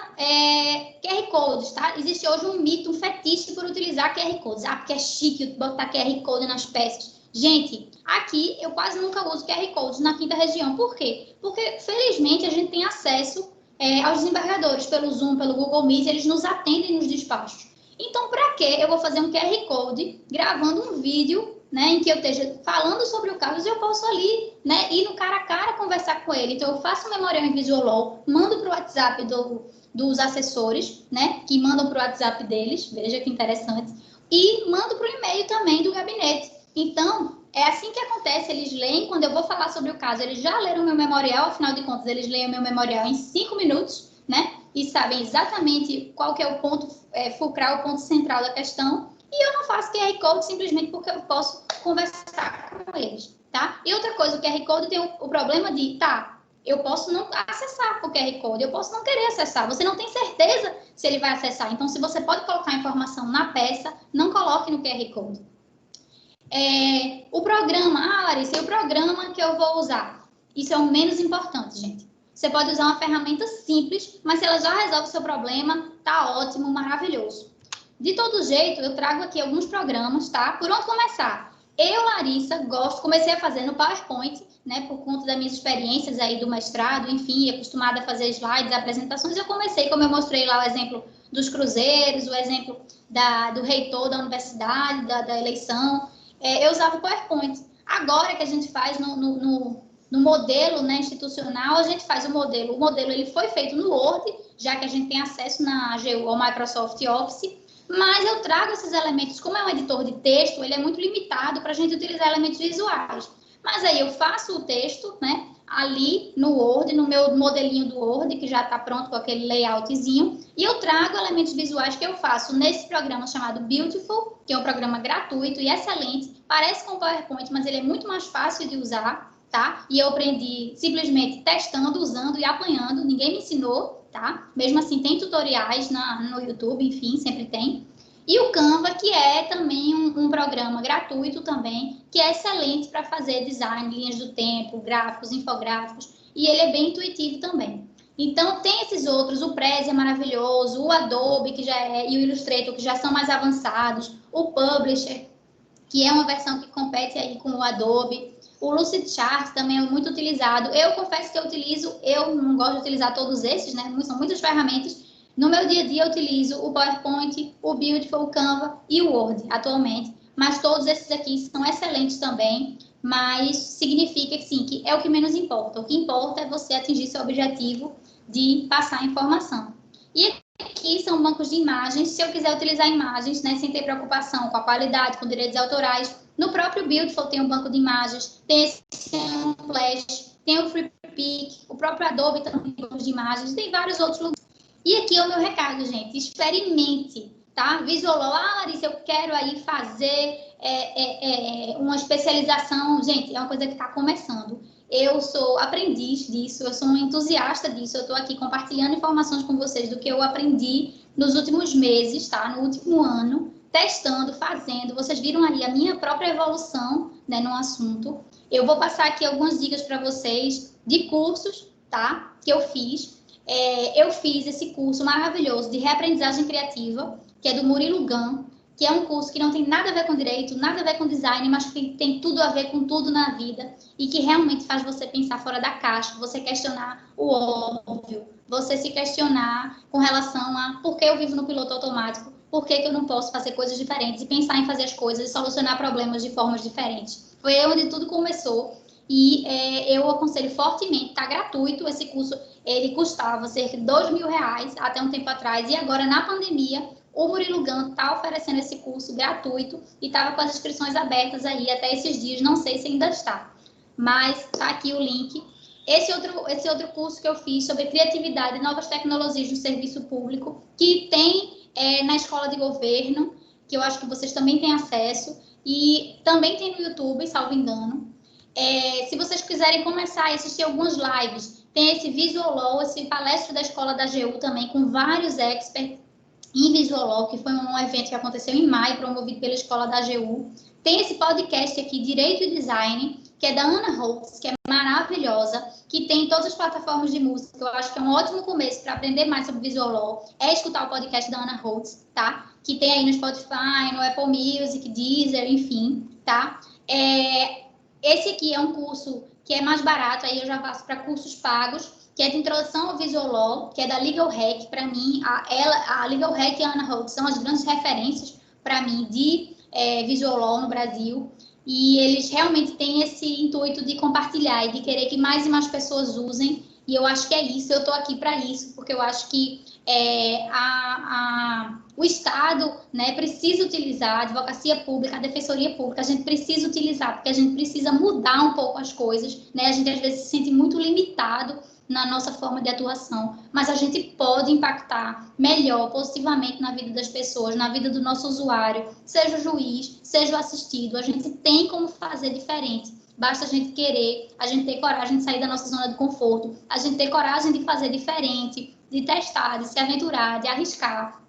[SPEAKER 2] QR Codes, tá? Existe hoje um mito, um fetiche por utilizar QR Codes. Porque é chique botar QR Code nas peças. Gente, aqui eu quase nunca uso QR Codes na quinta região. Por quê? Porque, felizmente, a gente tem acesso aos desembargadores pelo Zoom, pelo Google Meet, eles nos atendem nos despachos. Então, para que eu vou fazer um QR Code gravando um vídeo, né, em que eu esteja falando sobre o caso, eu posso ali, né, ir no cara a cara conversar com ele. Então, eu faço um memorial em Visualol, mando para o WhatsApp dos assessores, né, que mandam para o WhatsApp deles, veja que interessante, e mando para o e-mail também do gabinete. Então, é assim que acontece, eles leem, quando eu vou falar sobre o caso, eles já leram o meu memorial, afinal de contas, eles leem o meu memorial em 5 minutos, né, e sabem exatamente qual que é o ponto fulcral, o ponto central da questão, e eu não faço QR Code simplesmente porque eu posso conversar com eles, tá? E outra coisa, o QR Code tem o problema de, eu posso não acessar o QR Code, eu posso não querer acessar, você não tem certeza se ele vai acessar. Então, se você pode colocar a informação na peça, não coloque no QR Code. O programa, Larissa, e o programa que eu vou usar? Isso é o menos importante, gente. Você pode usar uma ferramenta simples, mas se ela já resolve o seu problema, tá ótimo, maravilhoso. De todo jeito, eu trago aqui alguns programas, tá? Por onde começar? Eu, Larissa, comecei a fazer no PowerPoint, né? Por conta das minhas experiências aí do mestrado, enfim, acostumada a fazer slides, apresentações, eu comecei, como eu mostrei lá o exemplo dos cruzeiros, o exemplo do reitor da universidade, da eleição, eu usava o PowerPoint. Agora que a gente faz no modelo, né, institucional, a gente faz o modelo. O modelo ele foi feito no Word, já que a gente tem acesso na AGU ao Microsoft Office, mas eu trago esses elementos, como é um editor de texto, ele é muito limitado para a gente utilizar elementos visuais. Mas aí eu faço o texto, né, ali no Word, no meu modelinho do Word, que já está pronto com aquele layoutzinho, e eu trago elementos visuais que eu faço nesse programa chamado Beautiful, que é um programa gratuito e excelente, parece com o PowerPoint, mas ele é muito mais fácil de usar, tá? E eu aprendi simplesmente testando, usando e apanhando, ninguém me ensinou, tá? Mesmo assim, tem tutoriais no YouTube, enfim, sempre tem. E o Canva, que é também um programa gratuito também, que é excelente para fazer design, linhas do tempo, gráficos, infográficos, e ele é bem intuitivo também. Então, tem esses outros, o Prezi é maravilhoso, o Adobe, que já e o Illustrator, que já são mais avançados, o Publisher, que é uma versão que compete aí com o Adobe, o Lucidchart também é muito utilizado. Eu confesso que eu não gosto de utilizar todos esses, né? São muitas ferramentas. No meu dia a dia eu utilizo o PowerPoint, o Beautiful, o Canva e o Word atualmente, mas todos esses aqui são excelentes também, mas significa que sim, que é o que menos importa. O que importa é você atingir seu objetivo de passar a informação. E aqui são bancos de imagens. Se eu quiser utilizar imagens, né, sem ter preocupação com a qualidade, com direitos autorais, no próprio Beautiful tem um banco de imagens, tem esse Flash, tem o FreePic, o próprio Adobe também tem bancos de imagens, tem vários outros lugares. E aqui é o meu recado, gente, experimente, tá? Visualol, Larissa, eu quero aí fazer uma especialização. Gente, é uma coisa que está começando. Eu sou aprendiz disso, eu sou um entusiasta disso, eu estou aqui compartilhando informações com vocês do que eu aprendi nos últimos meses, tá? No último ano, testando, fazendo. Vocês viram aí a minha própria evolução, né, no assunto. Eu vou passar aqui algumas dicas para vocês de cursos, tá? Que eu fiz. Eu fiz esse curso maravilhoso de reaprendizagem criativa, que é do Murilo Gun, que é um curso que não tem nada a ver com direito, nada a ver com design, mas que tem tudo a ver com tudo na vida e que realmente faz você pensar fora da caixa, você questionar o óbvio, você se questionar com relação a por que eu vivo no piloto automático, por que eu não posso fazer coisas diferentes e pensar em fazer as coisas e solucionar problemas de formas diferentes. Foi onde tudo começou e eu aconselho fortemente, está gratuito esse curso. Ele custava cerca de R$2.000 até um tempo atrás, e agora, na pandemia, o Murilo Gun está oferecendo esse curso gratuito e estava com as inscrições abertas aí até esses dias, não sei se ainda está, mas está aqui o link. Esse outro curso que eu fiz sobre criatividade e novas tecnologias no serviço público, que tem na escola de governo, que eu acho que vocês também têm acesso, e também tem no YouTube, salvo engano. Se vocês quiserem começar a assistir algumas lives, tem esse Visualol, esse palestra da escola da AGU também, com vários experts em Visualol, que foi um evento que aconteceu em maio, promovido pela escola da AGU. Tem esse podcast aqui, Direito e Design, que é da Ana Holtz, que é maravilhosa, que tem em todas as plataformas de música. Eu acho que é um ótimo começo para aprender mais sobre Visual Law, é escutar o podcast da Ana Holtz, tá? Que tem aí no Spotify, no Apple Music, Deezer, enfim, tá? Esse aqui é um curso que é mais barato, aí eu já passo para cursos pagos, que é de introdução ao Visual Law, que é da Legal Hack. Para mim, a Legal Hack e a Ana Holtz são as grandes referências para mim de Visual Law no Brasil. E eles realmente têm esse intuito de compartilhar e de querer que mais e mais pessoas usem. E eu acho que é isso, eu estou aqui para isso, porque eu acho que o Estado, né, precisa utilizar a advocacia pública, a defensoria pública, a gente precisa utilizar, porque a gente precisa mudar um pouco as coisas, né? A gente às vezes se sente muito limitado na nossa forma de atuação, mas a gente pode impactar melhor, positivamente na vida das pessoas, na vida do nosso usuário, seja o juiz, seja o assistido, a gente tem como fazer diferente. Basta a gente querer, a gente ter coragem de sair da nossa zona de conforto, a gente ter coragem de fazer diferente, de testar, de se aventurar, de arriscar.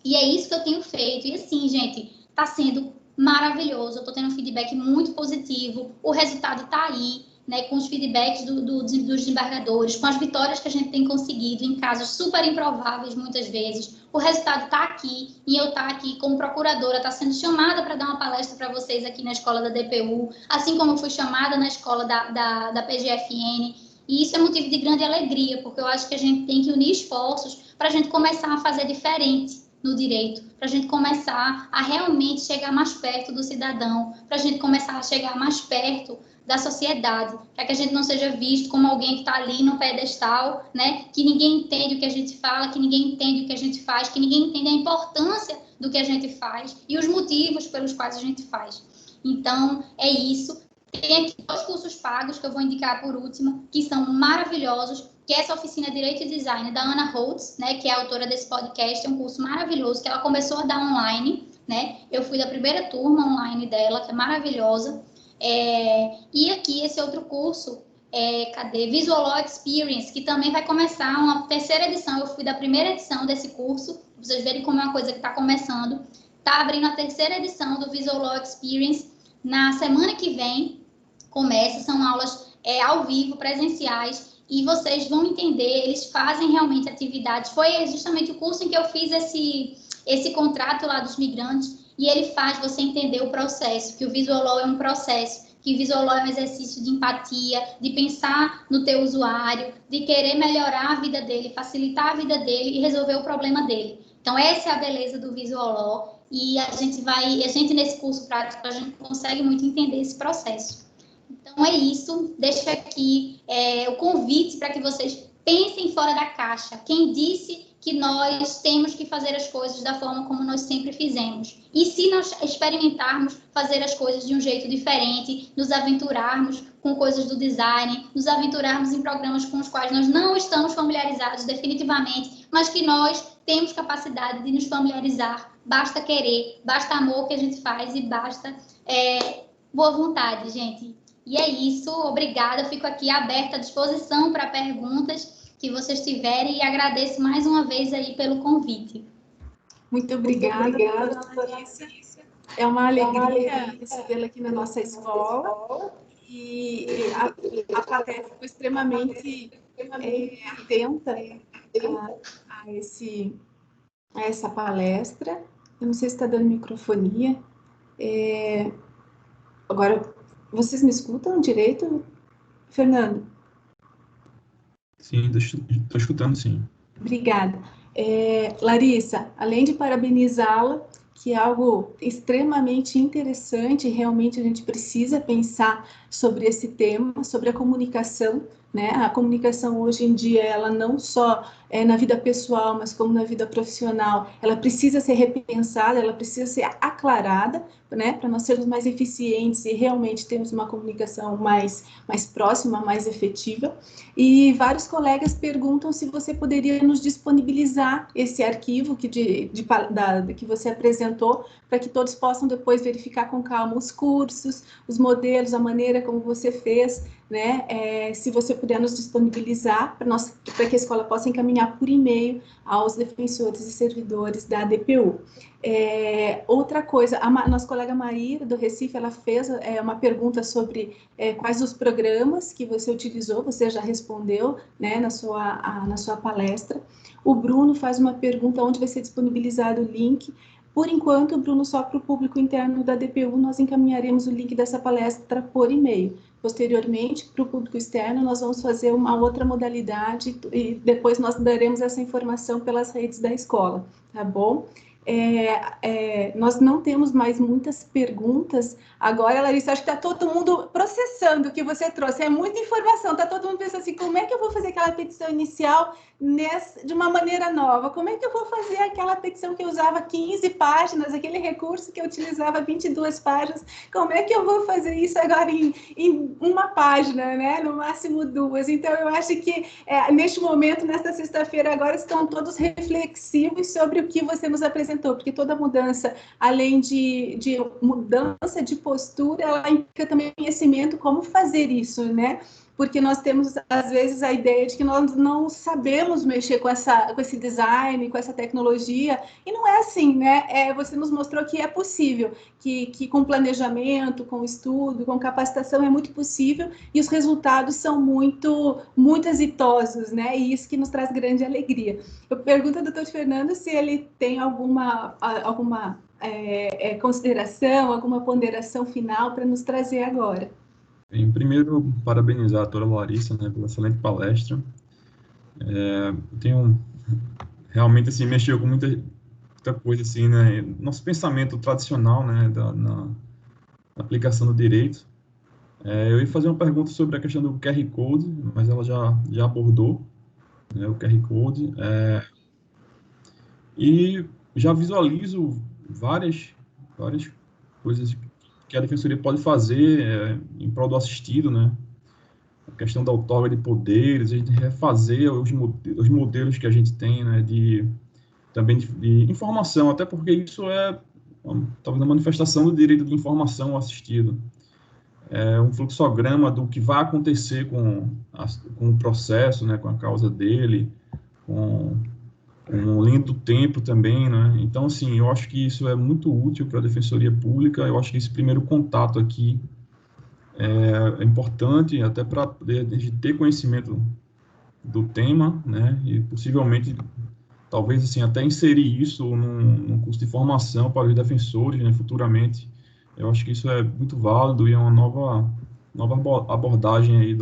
[SPEAKER 2] E é isso que eu tenho feito. E assim, gente, está sendo maravilhoso. Eu estou tendo um feedback muito positivo. O resultado está aí, né, com os feedbacks dos desembargadores, com as vitórias que a gente tem conseguido em casos super improváveis, muitas vezes. O resultado está aqui, e eu estar aqui como procuradora, está sendo chamada para dar uma palestra para vocês aqui na escola da DPU, assim como eu fui chamada na escola da PGFN. E isso é motivo de grande alegria, porque eu acho que a gente tem que unir esforços para a gente começar a fazer diferente no direito, para a gente começar a realmente chegar mais perto do cidadão, para a gente começar a chegar mais perto da sociedade, para que a gente não seja visto como alguém que está ali no pedestal, né? Que ninguém entende o que a gente fala, que ninguém entende o que a gente faz, que ninguém entende a importância do que a gente faz e os motivos pelos quais a gente faz. Então, é isso. Tem aqui 2 cursos pagos que eu vou indicar por último, que são maravilhosos, que é essa oficina Direito e Design da Ana Holtz, né, que é a autora desse podcast, é um curso maravilhoso que ela começou a dar online, né? Eu fui da primeira turma online dela, que é maravilhosa. E aqui esse outro curso, Visual Law Experience, que também vai começar uma 3ª edição. Eu fui da primeira edição desse curso, pra vocês verem como é uma coisa que está começando. Está abrindo a 3ª edição do Visual Law Experience na semana que vem. Começa, são aulas ao vivo, presenciais, e vocês vão entender, eles fazem realmente atividades. Foi justamente o curso em que eu fiz esse contrato lá dos migrantes, e ele faz você entender o processo, que o Visual Law é um processo, que o Visual Law é um exercício de empatia, de pensar no teu usuário, de querer melhorar a vida dele, facilitar a vida dele e resolver o problema dele. Então, essa é a beleza do Visual Law, e a gente nesse curso prático, a gente consegue muito entender esse processo. Então, é isso. Deixo aqui o convite para que vocês pensem fora da caixa. Quem disse que nós temos que fazer as coisas da forma como nós sempre fizemos? E se nós experimentarmos fazer as coisas de um jeito diferente, nos aventurarmos com coisas do design, nos aventurarmos em programas com os quais nós não estamos familiarizados definitivamente, mas que nós temos capacidade de nos familiarizar. Basta querer, basta amor que a gente faz e basta boa vontade, gente. E é isso, obrigada, fico aqui aberta à disposição para perguntas que vocês tiverem e agradeço mais uma vez aí pelo convite.
[SPEAKER 1] Muito obrigada, Larissa. É uma alegria recebê-la aqui na nossa escola e a plateia ficou extremamente atenta a essa palestra. Eu não sei se está dando microfonia. Agora, vocês me escutam direito, Fernando?
[SPEAKER 3] Sim, estou escutando, sim.
[SPEAKER 1] Obrigada. Larissa, além de parabenizá-la, que é algo extremamente interessante, realmente a gente precisa pensar sobre esse tema, sobre a comunicação, né? A comunicação hoje em dia, ela não só é na vida pessoal, mas como na vida profissional, ela precisa ser repensada, ela precisa ser aclarada, né? Para nós sermos mais eficientes e realmente termos uma comunicação mais próxima, mais efetiva. E vários colegas perguntam se você poderia nos disponibilizar esse arquivo que você apresentou, para que todos possam depois verificar com calma os cursos, os modelos, a maneira como você fez, né, se você puder nos disponibilizar para que a escola possa encaminhar por e-mail aos defensores e servidores da DPU. Outra coisa, a nossa colega Maíra, do Recife, ela fez uma pergunta sobre quais os programas que você utilizou, você já respondeu, né, na sua palestra. O Bruno faz uma pergunta onde vai ser disponibilizado o link. Por enquanto, Bruno, só para o público interno da DPU, nós encaminharemos o link dessa palestra por e-mail. Posteriormente, para o público externo, nós vamos fazer uma outra modalidade e depois nós daremos essa informação pelas redes da escola, tá bom? Nós não temos mais muitas perguntas. Agora, Larissa, acho que está todo mundo processando o que você trouxe. É muita informação, está todo mundo pensando assim, como é que eu vou fazer aquela petição inicial de uma maneira nova? Como é que eu vou fazer aquela petição que eu usava 15 páginas, aquele recurso que eu utilizava 22 páginas? Como é que eu vou fazer isso agora em uma página, né? No máximo 2? Então, eu acho que neste momento, nesta sexta-feira, agora estão todos reflexivos sobre o que você nos apresentou, porque toda mudança, além de mudança de postura, ela implica também conhecimento como fazer isso, né? Porque nós temos, às vezes, a ideia de que nós não sabemos mexer com esse design, com essa tecnologia, e não é assim, né? Você nos mostrou que é possível, que com planejamento, com estudo, com capacitação é muito possível, e os resultados são muito exitosos, né? E isso que nos traz grande alegria. Eu pergunto ao doutor Fernando se ele tem alguma consideração, alguma ponderação final para nos trazer agora.
[SPEAKER 3] Em primeiro, parabenizar a doutora Larissa, né, pela excelente palestra. Tenho realmente assim mexeu com muita coisa assim, né? Nosso pensamento tradicional, né, na aplicação do direito. Eu ia fazer uma pergunta sobre a questão do QR Code, mas ela já abordou, né, o QR Code. E já visualizo várias coisas que a Defensoria pode fazer em prol do assistido, né? A questão da outorga de poderes, a gente refazer os modelos que a gente tem, né? Também de informação, até porque isso talvez a manifestação do direito de informação ao assistido. Um fluxograma do que vai acontecer com o processo, né? Com a causa dele, com linha do tempo também, né? Então, assim, eu acho que isso é muito útil para a Defensoria Pública. Eu acho que esse primeiro contato aqui é importante, até para ter conhecimento do tema, né? E possivelmente, talvez, assim, até inserir isso num curso de formação para os defensores, né? Futuramente. Eu acho que isso é muito válido e é uma nova abordagem aí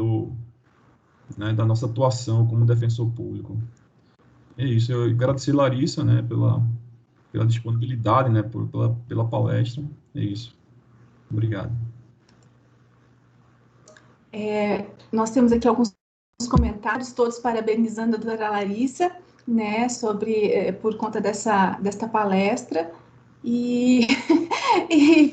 [SPEAKER 3] né, da nossa atuação como defensor público. É isso, eu agradecer a Larissa, né, pela disponibilidade, né, pela palestra. É isso. Obrigado.
[SPEAKER 1] Nós temos aqui alguns comentários, todos parabenizando a doutora Larissa, né, por conta desta palestra, e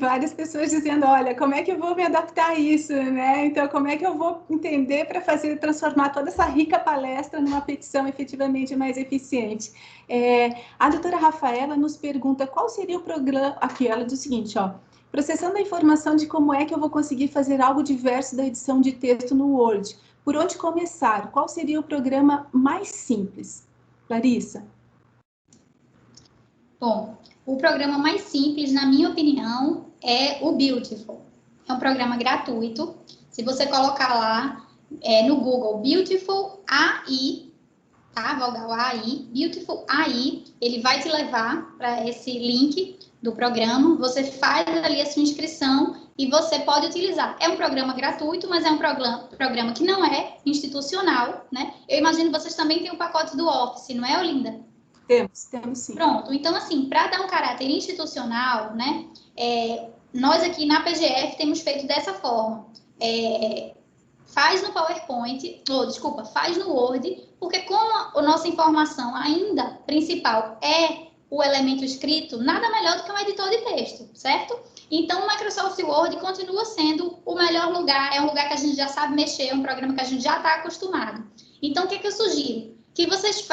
[SPEAKER 1] várias pessoas dizendo, olha, como é que eu vou me adaptar a isso, né? Então, como é que eu vou entender para transformar toda essa rica palestra numa petição efetivamente mais eficiente? A doutora Rafaela nos pergunta qual seria o programa, aqui ela diz o seguinte, ó, processando a informação de como é que eu vou conseguir fazer algo diverso da edição de texto no Word. Por onde começar? Qual seria o programa mais simples? Larissa?
[SPEAKER 2] Bom, o programa mais simples, na minha opinião, é o Beautiful. É um programa gratuito. Se você colocar lá no Google Beautiful AI, tá? Vogal AI, Beautiful AI, ele vai te levar para esse link do programa. Você faz ali a sua inscrição e você pode utilizar. É um programa gratuito, mas é um programa que não é institucional, né? Eu imagino que vocês também têm o pacote do Office, não é, Olinda?
[SPEAKER 1] Temos sim.
[SPEAKER 2] Pronto, então assim, para dar um caráter institucional, né, nós aqui na PGF temos feito dessa forma. Faz no PowerPoint, faz no Word, porque como a nossa informação ainda principal é o elemento escrito, nada melhor do que um editor de texto, certo? Então, o Microsoft Word continua sendo o melhor lugar, é um lugar que a gente já sabe mexer, é um programa que a gente já está acostumado. Então, o que eu sugiro? Que vocês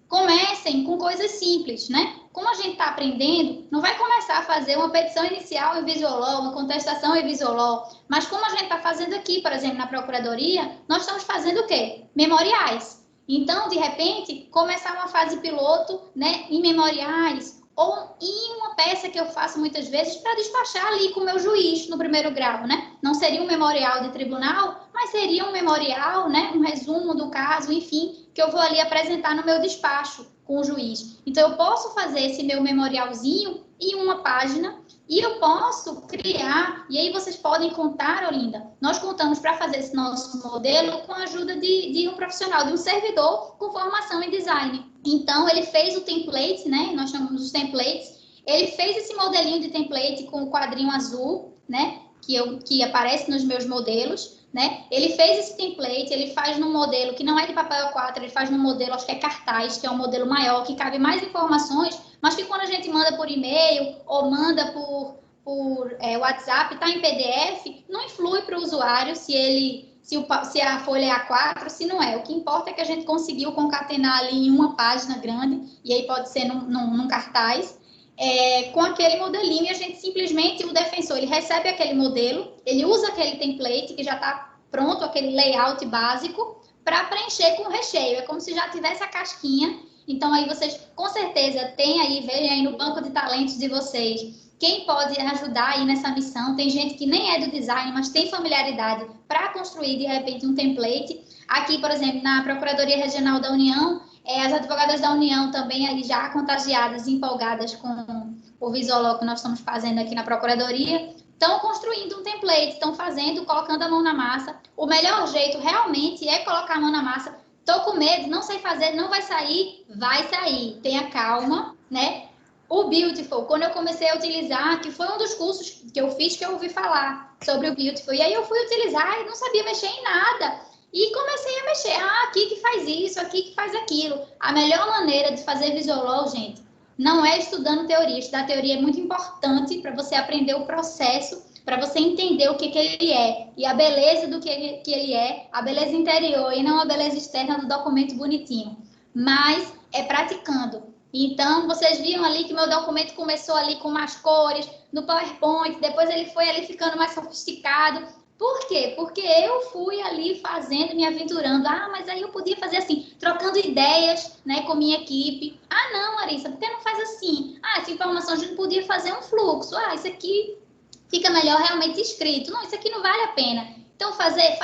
[SPEAKER 2] comecem com coisas simples, né? como a gente está aprendendo, não vai começar a fazer uma petição inicial em Visiolog, uma contestação em Visiolog, mas como a gente está fazendo aqui, por exemplo, na Procuradoria, nós estamos fazendo o quê? Memoriais. Então, de repente, começar uma fase piloto, né, em memoriais, ou em uma peça que eu faço muitas vezes para despachar ali com o meu juiz no primeiro grau, né? Não seria um memorial de tribunal, mas seria um memorial, né? Um resumo do caso, enfim, que eu vou ali apresentar no meu despacho com o juiz. Então, eu posso fazer esse meu memorialzinho em uma página e eu posso criar, e aí vocês podem contar, Olinda, nós contamos para fazer esse nosso modelo com a ajuda de um profissional, de um servidor com formação em design. Então, ele fez o template, né? Nós chamamos os templates. Ele fez esse modelinho de template com o quadrinho azul, né? Que aparece nos meus modelos, né? Ele fez esse template, ele faz num modelo que não é de papel A4, ele faz num modelo, acho que é cartaz, que é um modelo maior, que cabe mais informações, mas que quando a gente manda por e-mail ou manda por WhatsApp, está em PDF, não influi para o usuário se a folha é A4, se não é. O que importa é que a gente conseguiu concatenar ali em uma página grande, e aí pode ser num cartaz, com aquele modelinho, e a gente simplesmente, o defensor, ele recebe aquele modelo, ele usa aquele template que já está pronto, aquele layout básico, para preencher com o recheio. É como se já tivesse a casquinha. Então, aí vocês, com certeza, tem aí, veem aí no banco de talentos de vocês, quem pode ajudar aí nessa missão. Tem gente que nem é do design, mas tem familiaridade para construir, de repente, um template. Aqui, por exemplo, na Procuradoria Regional da União, as advogadas da União também aí já contagiadas, empolgadas com o Visiolog que nós estamos fazendo aqui na Procuradoria, estão construindo um template, estão fazendo, colocando a mão na massa. O melhor jeito realmente é colocar a mão na massa. Estou com medo, não sei fazer, não vai sair. Vai sair, tenha calma, né? O Beautiful, quando eu comecei a utilizar, que foi um dos cursos que eu fiz, que eu ouvi falar sobre o Beautiful, e aí eu fui utilizar e não sabia mexer em nada. E comecei a mexer, aqui que faz isso, aqui que faz aquilo. A melhor maneira de fazer Visiolog, gente, não é estudando teoria. Estudar teoria é muito importante para você aprender o processo, para você entender o que ele é, e a beleza do que ele é, a beleza interior, e não a beleza externa do documento bonitinho. Mas é praticando. Então, vocês viram ali que meu documento começou ali com mais cores, no PowerPoint, depois ele foi ali ficando mais sofisticado. Por quê? Porque eu fui ali fazendo, me aventurando. Mas aí eu podia fazer assim, trocando ideias, né, com minha equipe. Não, Larissa, por que não faz assim? Essa informação a gente podia fazer um fluxo. Isso aqui fica melhor realmente escrito. Não, isso aqui não vale a pena. Então,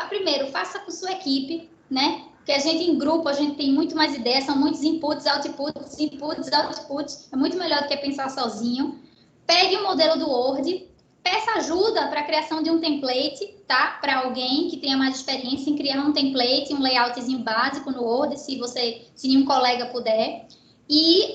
[SPEAKER 2] primeiro, faça com sua equipe, né? Porque a gente, em grupo, a gente tem muito mais ideias, são muitos inputs, outputs. É muito melhor do que pensar sozinho. Pegue o modelo do Word, peça ajuda para a criação de um template, tá? Para alguém que tenha mais experiência em criar um template, um layoutzinho básico no Word, se nenhum colega puder. E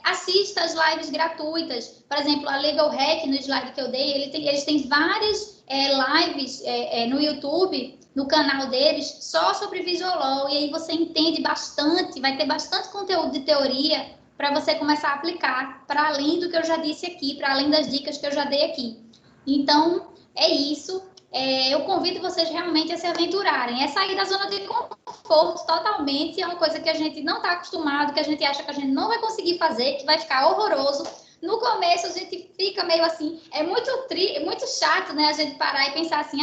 [SPEAKER 2] assista as lives gratuitas. Por exemplo, a Legal Hack, no slide que eu dei, eles têm várias lives no YouTube, no canal deles, só sobre Visiolog. E aí você entende bastante, vai ter bastante conteúdo de teoria para você começar a aplicar, para além do que eu já disse aqui, para além das dicas que eu já dei aqui. Então, é isso. Eu convido vocês realmente a se aventurarem. É sair da zona de conforto totalmente. É uma coisa que a gente não está acostumado, que a gente acha que a gente não vai conseguir fazer, que vai ficar horroroso. No começo, a gente fica meio assim... É muito chato, né? A gente parar e pensar assim,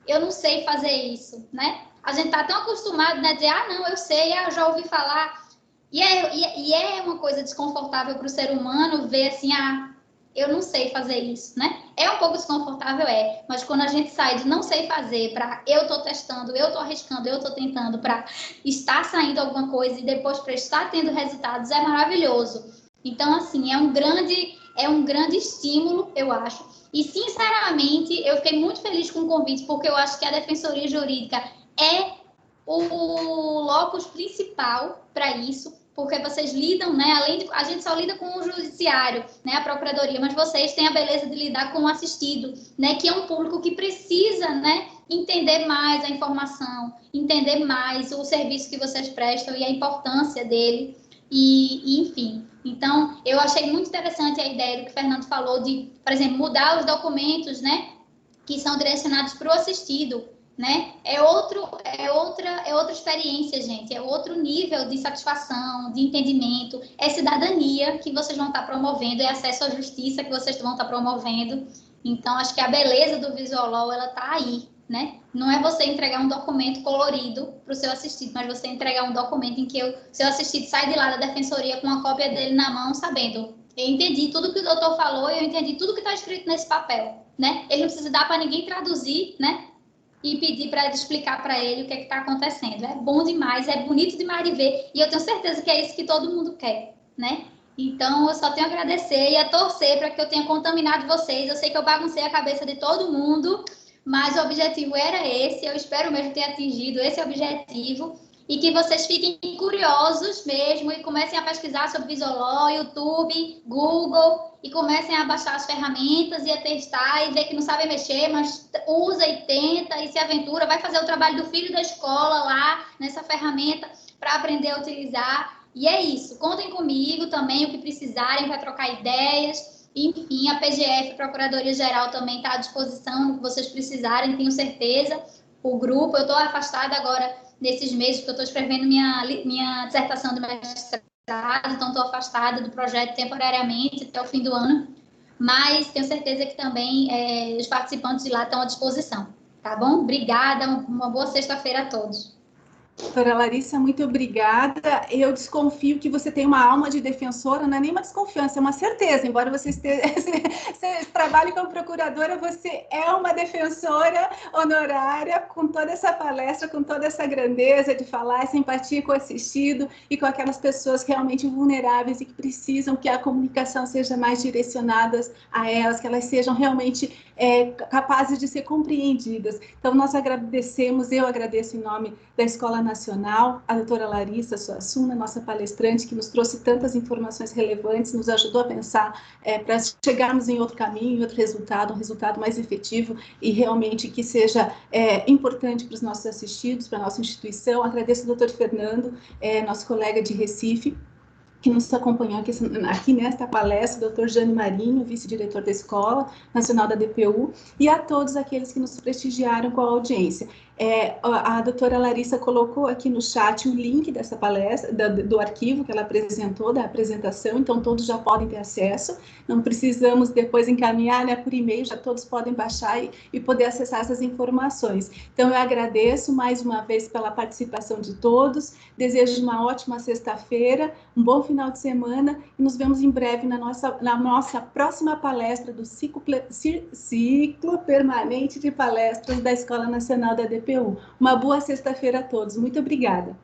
[SPEAKER 2] eu não sei fazer isso, né? A gente está tão acostumado, né? Dizer, não, eu sei, eu já ouvi falar. E é uma coisa desconfortável para o ser humano ver assim, eu não sei fazer isso, né? É um pouco desconfortável, mas quando a gente sai de não sei fazer para eu tô testando, eu tô arriscando, eu tô tentando, para estar saindo alguma coisa e depois para estar tendo resultados, é maravilhoso. Então, assim, é um grande estímulo, eu acho. E, sinceramente, eu fiquei muito feliz com o convite, porque eu acho que a Defensoria Jurídica é o locus principal para isso, porque vocês lidam, né? A gente só lida com o judiciário, né? A procuradoria, mas vocês têm a beleza de lidar com o assistido, né? Que é um público que precisa, né? Entender mais a informação, entender mais o serviço que vocês prestam e a importância dele, enfim. Então, eu achei muito interessante a ideia do que o Fernando falou de, por exemplo, mudar os documentos, né? Que são direcionados para o assistido. né? É outra experiência, gente. É outro nível de satisfação, de entendimento. É cidadania que vocês vão estar promovendo, é acesso à justiça que vocês vão estar promovendo. Então, acho que a beleza do Visual ela está aí, né? Não é você entregar um documento colorido para o seu assistido, mas você entregar um documento em que o seu assistido sai de lá da defensoria com uma cópia dele na mão, sabendo, eu entendi tudo que o doutor falou, eu entendi tudo que está escrito nesse papel, né? Ele não precisa dar para ninguém traduzir, né? E pedir para explicar para ele o que está acontecendo. É bom demais, é bonito demais de ver, e eu tenho certeza que é isso que todo mundo quer, né? Então, eu só tenho a agradecer e a torcer para que eu tenha contaminado vocês. Eu sei que eu baguncei a cabeça de todo mundo, mas o objetivo era esse, eu espero mesmo ter atingido esse objetivo, e que vocês fiquem curiosos mesmo e comecem a pesquisar sobre Visual, YouTube, Google, e comecem a baixar as ferramentas e a testar e ver que não sabem mexer, mas usa e tenta e se aventura, vai fazer o trabalho do filho da escola lá nessa ferramenta para aprender a utilizar. E é isso, contem comigo também, o que precisarem para trocar ideias. Enfim, a PGF, a Procuradoria-Geral, também está à disposição no que vocês precisarem, tenho certeza. O grupo, eu estou afastada agora nesses meses, porque eu estou escrevendo minha dissertação de mestrado, então estou afastada do projeto temporariamente até o fim do ano, mas tenho certeza que também os participantes de lá estão à disposição, tá bom? Obrigada, uma boa sexta-feira a todos.
[SPEAKER 1] Doutora Larissa, muito obrigada. Eu desconfio que você tem uma alma de defensora, não é nem uma desconfiança, é uma certeza. Embora você trabalhe como procuradora, você é uma defensora honorária, com toda essa palestra, com toda essa grandeza de falar, essa empatia com o assistido e com aquelas pessoas realmente vulneráveis e que precisam que a comunicação seja mais direcionada a elas, que elas sejam realmente capazes de ser compreendidas. Então, nós agradecemos, eu agradeço em nome da Escola Nacional, a doutora Larissa Suassuna, nossa palestrante, que nos trouxe tantas informações relevantes, nos ajudou a pensar para chegarmos em outro caminho, em outro resultado, um resultado mais efetivo e realmente que seja importante para os nossos assistidos, para a nossa instituição. Agradeço ao doutor Fernando, nosso colega de Recife, que nos acompanhou aqui nesta palestra, o doutor Jane Marinho, vice-diretor da Escola Nacional da DPU, e a todos aqueles que nos prestigiaram com a audiência. A doutora Larissa colocou aqui no chat o link dessa palestra, do arquivo que ela apresentou, da apresentação, então todos já podem ter acesso, não precisamos depois encaminhar, né, por e-mail, já todos podem baixar e poder acessar essas informações. Então, eu agradeço mais uma vez pela participação de todos, desejo uma ótima sexta-feira, um bom final de semana e nos vemos em breve na nossa próxima palestra do ciclo permanente de palestras da Escola Nacional da DPU. Uma boa sexta-feira a todos. Muito obrigada.